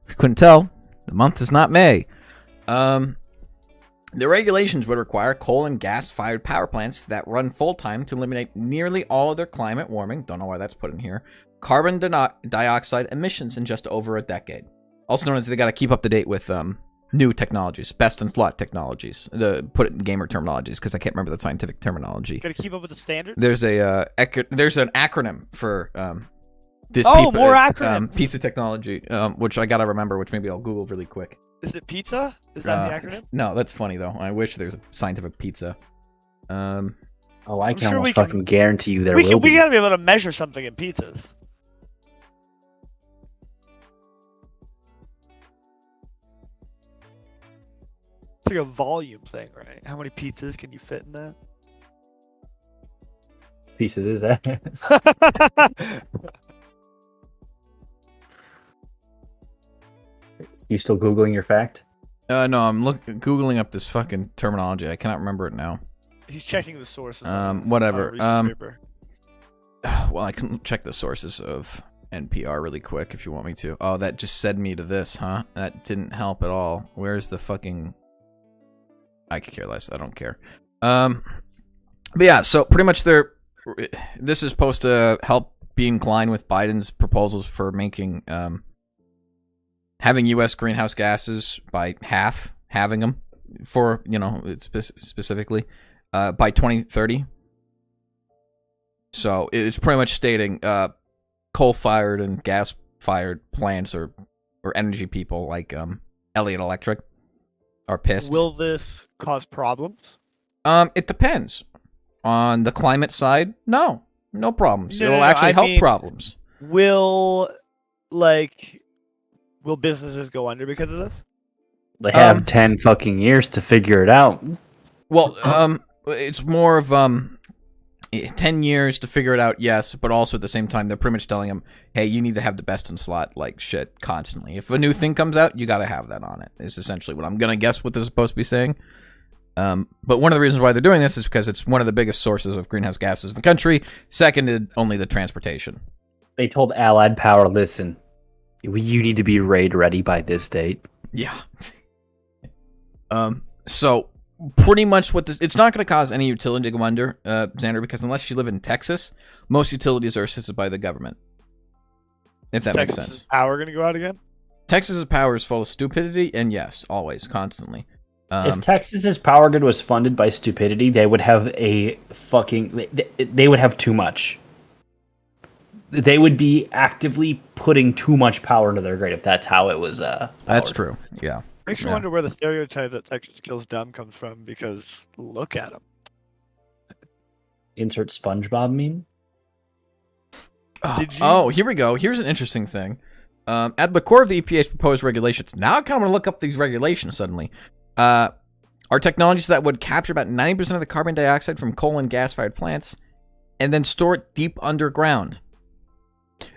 if you couldn't tell, the month is not May. The regulations would require coal and gas-fired power plants that run full-time to eliminate nearly all of their climate warming, don't know why that's put in here, carbon dioxide emissions in just over a decade. Also known as they got to keep up to date with new technologies, best in slot technologies. Put it in gamer terminologies because I can't remember the scientific terminology. Got to keep up with the standards. There's a there's an acronym for this. More acronyms. Piece of technology, which I gotta remember, which maybe I'll Google really quick. Is it pizza? Is that the acronym? No, that's funny though. I wish there's a scientific pizza. Oh, I can sure almost we can- fucking guarantee you there We will be. got to be able to measure something in pizzas. It's like a volume thing, right? How many pizzas can you fit in that? Piece of his ass. You still Googling your fact? No, I'm Googling up this fucking terminology. I cannot remember it now. He's checking the sources. Whatever. On a research paper. Well, I can check the sources of NPR really quick if you want me to. Oh, that just sent me to this, huh? That didn't help at all. Where's the fucking... I could care less. I don't care. But yeah, so pretty much this is supposed to help be in line with Biden's proposals for making... having U.S. greenhouse gases by having them for, specifically, by 2030. So it's pretty much stating coal-fired and gas-fired plants or energy people like Elliott Electric are pissed. Will this cause problems? It depends. On the climate side, no problems. No, It'll actually help problems. Will businesses go under because of this? They have 10 fucking years to figure it out. Well, it's more of 10 years to figure it out, yes, but also at the same time, they're pretty much telling them, hey, you need to have the best in slot, shit, constantly. If a new thing comes out, you gotta have that on it, is essentially what I'm gonna guess what this is supposed to be saying. But one of the reasons why they're doing this is because it's one of the biggest sources of greenhouse gases in the country, seconded only the transportation. They told Allied Power, listen, you need to be raid ready by this date. Yeah. So pretty much it's not going to cause any utility to go under, Xander, because unless you live in Texas, most utilities are assisted by the government. If that makes sense. Texas power going to go out again? Texas's power is full of stupidity, and yes, always, constantly. If Texas's power grid was funded by stupidity, they would have they would have too much. They would be actively putting too much power into their grid if that's how it was. That's true. Yeah. Makes you wonder where the stereotype that Texas kills dumb comes from, because look at them. Insert SpongeBob meme. Here we go. Here's an interesting thing. At the core of the EPA's proposed regulations, now I kind of want to look up these regulations suddenly, are technologies that would capture about 90% of the carbon dioxide from coal and gas-fired plants and then store it deep underground.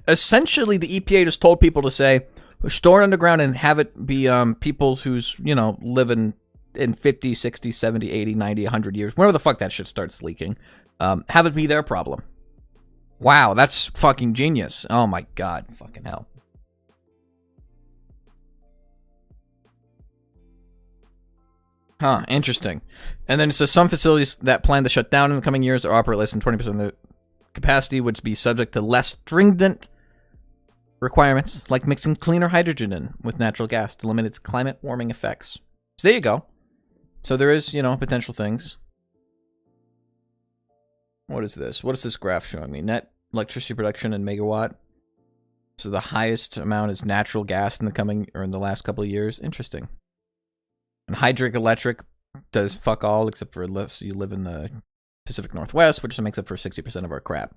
Essentially, the EPA just told people to say, store it underground and have it be people who's, living in 50, 60, 70, 80, 90, 100 years, whenever the fuck that shit starts leaking, have it be their problem. Wow, that's fucking genius. Oh my god, fucking hell. Huh, interesting. And then it says some facilities that plan to shut down in the coming years or operate less than 20% of the capacity would be subject to less stringent requirements, like mixing cleaner hydrogen in with natural gas to limit its climate warming effects. So there you go. So there is, potential things. What is this? What is this graph showing me? Net electricity production in megawatt. So the highest amount is natural gas in the last couple of years. Interesting. And hydroelectric does fuck all except for unless you live in the Pacific Northwest, which makes up for 60% of our crap.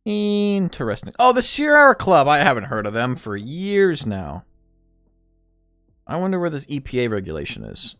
Interesting. Oh, the Sierra Club. I haven't heard of them for years now. I wonder where this EPA regulation is.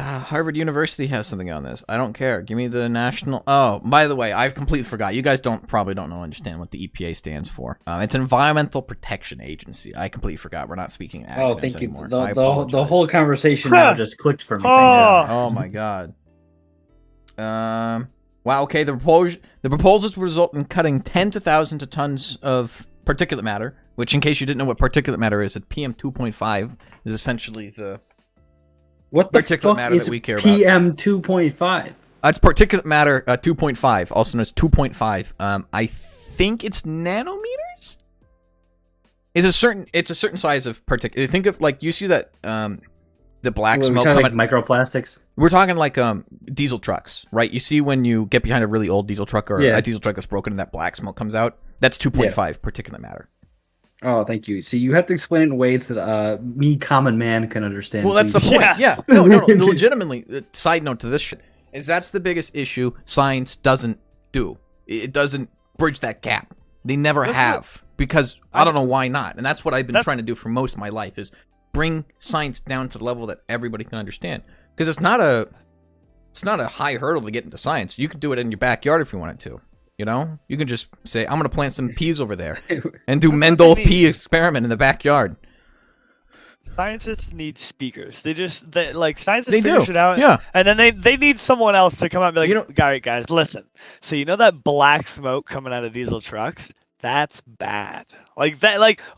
Harvard University has something on this. I don't care. Give me the national... Oh, by the way, I completely forgot. You guys probably don't understand what the EPA stands for. It's Environmental Protection Agency. I completely forgot. We're not speaking acronyms thank you. anymore. The whole conversation now just clicked for me. Oh my god. Wow, okay. The proposals result in cutting tens of thousands of tons of particulate matter, which, in case you didn't know what particulate matter is, PM 2.5 is essentially the... What the particulate fuck matter is that we care PM 2.5? It's particulate matter 2.5, also known as 2.5. I think it's nanometers. It's a certain size of particulate. Think of like you see that the black smoke coming. Like microplastics. We're talking like diesel trucks, right? You see when you get behind a really old diesel truck or a diesel truck that's broken and that black smoke comes out. That's 2.5 particulate matter. Oh, thank you. See, you have to explain it in ways that me, common man, can understand. Well, that's the point. Yeah. No. Legitimately, side note to this shit is that's the biggest issue science doesn't do. It doesn't bridge that gap. They never have because I don't know why not. And that's what I've been trying to do for most of my life is bring science down to the level that everybody can understand. Because it's not a high hurdle to get into science. You could do it in your backyard if you wanted to. You know, you can just say, I'm going to plant some peas over there and do Mendel pea experiment in the backyard. Scientists need speakers. Scientists figure it out. Yeah. And then they need someone else to come out and be like, all right, guys, listen. So you know that black smoke coming out of diesel trucks? That's bad. Oh,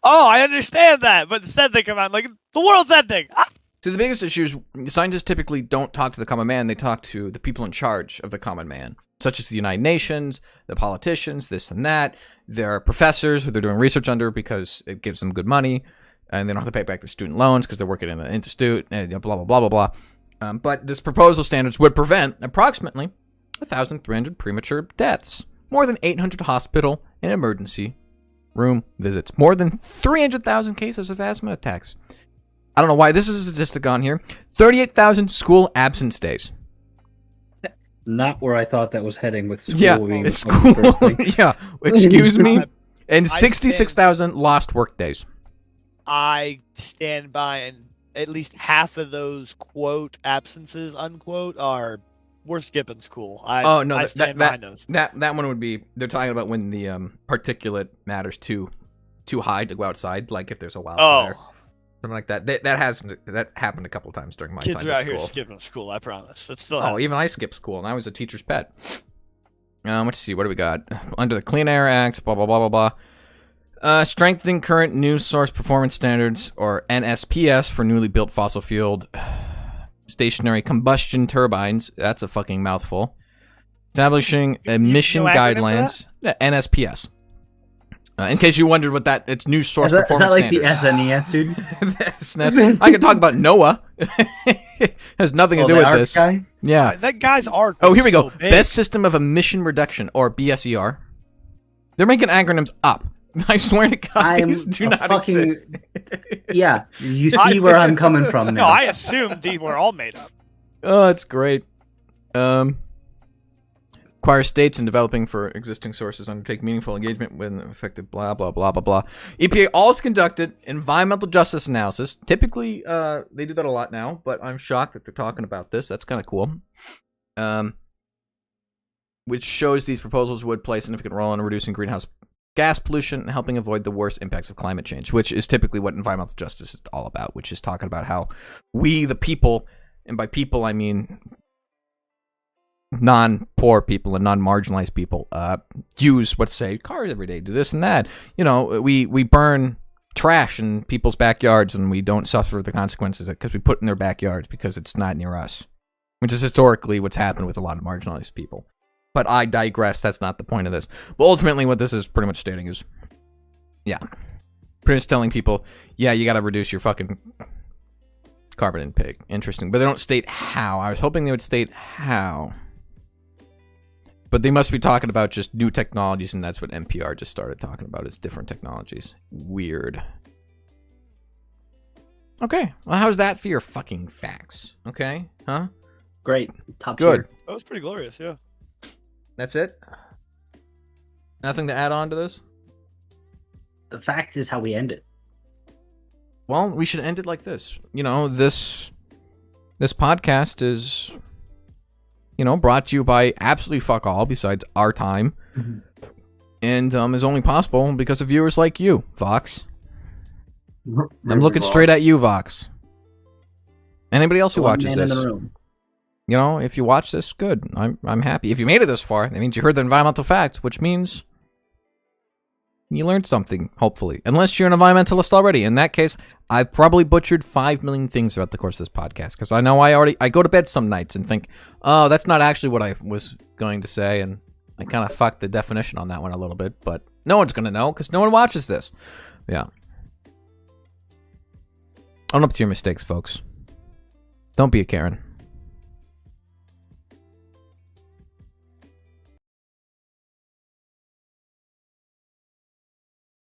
I understand that. But instead they come out like, the world's ending. Ah! So the biggest issue is scientists typically don't talk to the common man. They talk to the people in charge of the common man, such as the United Nations, the politicians, this and that. There are professors who they're doing research under because it gives them good money, and they don't have to pay back their student loans because they're working in an institute, and blah, blah, blah, blah, blah. But this proposal standards would prevent approximately 1,300 premature deaths, more than 800 hospital and emergency room visits, more than 300,000 cases of asthma attacks. I don't know why this is a statistic on here. 38,000 school absence days. Not where I thought that was heading with school. Yeah, being school. Yeah, excuse me. And 66,000 lost work days. I stand by, and at least half of those quote absences unquote are we're skipping school. I stand behind those. That one would be they're talking about when the particulate matter's too high to go outside, like if there's a wildfire. Oh. Something like that. That happened a couple of times during my time at school. Kids are out here skipping school, I promise. It's still even I skipped school, and I was a teacher's pet. Let's see, what do we got? Under the Clean Air Act, blah, blah, blah, blah, blah. Strengthening current news source performance standards, or NSPS, for newly built fossil fueled stationary combustion turbines. That's a fucking mouthful. Establishing emission guidelines. Yeah, NSPS. In case you wondered what it's news source performance standards. Is that like the SNES, dude? SNES. I could talk about NOAA. Has nothing to do with this. Guy? Yeah. That guy's arc. Oh, here we go. So big. Best System of Emission Reduction, or BSER. They're making acronyms up. I swear to God, these do not exist. Yeah, you see where I'm coming from now. No, I assumed these were all made up. Oh, that's great. Requires states in developing for existing sources undertake meaningful engagement with affected blah, blah, blah, blah, blah. EPA always conducted environmental justice analysis. Typically, they do that a lot now, but I'm shocked that they're talking about this. That's kind of cool. Which shows these proposals would play a significant role in reducing greenhouse gas pollution and helping avoid the worst impacts of climate change, which is typically what environmental justice is all about, which is talking about how we, the people, and by people I mean non-poor people and non-marginalized people, use, let's say, cars every day, do this and that. You know, we burn trash in people's backyards and we don't suffer the consequences because we put it in their backyards because it's not near us, which is historically what's happened with a lot of marginalized people. But I digress. That's not the point of this. But ultimately, what this is pretty much stating is, yeah, pretty much telling people, yeah, you got to reduce your fucking carbon intake. Interesting. But they don't state how. I was hoping they would state how. But they must be talking about just new technologies, and that's what NPR just started talking about, is different technologies. Weird. Okay. Well, how's that for your fucking facts? Okay? Huh? Great. Top Good. tier. That was pretty glorious, yeah. That's it? Nothing to add on to this? The fact is how we end it. Well, we should end it like this. You know, this podcast is, you know, brought to you by absolutely fuck all besides our time. And is only possible because of viewers like you, Vox. I'm looking straight at you, Vox. Anybody else who watches man this? in the room. You know, if you watch this, good. I'm happy. If you made it this far, that means you heard the environmental fact, which means you learned something, hopefully. Unless you're an environmentalist already. In that case, I've probably butchered 5 million things throughout the course of this podcast, because I know I go to bed some nights and think, oh, that's not actually what I was going to say, and I kind of fucked the definition on that one a little bit, but no one's going to know, because no one watches this. Yeah. Own up to your mistakes, folks. Don't be a Karen.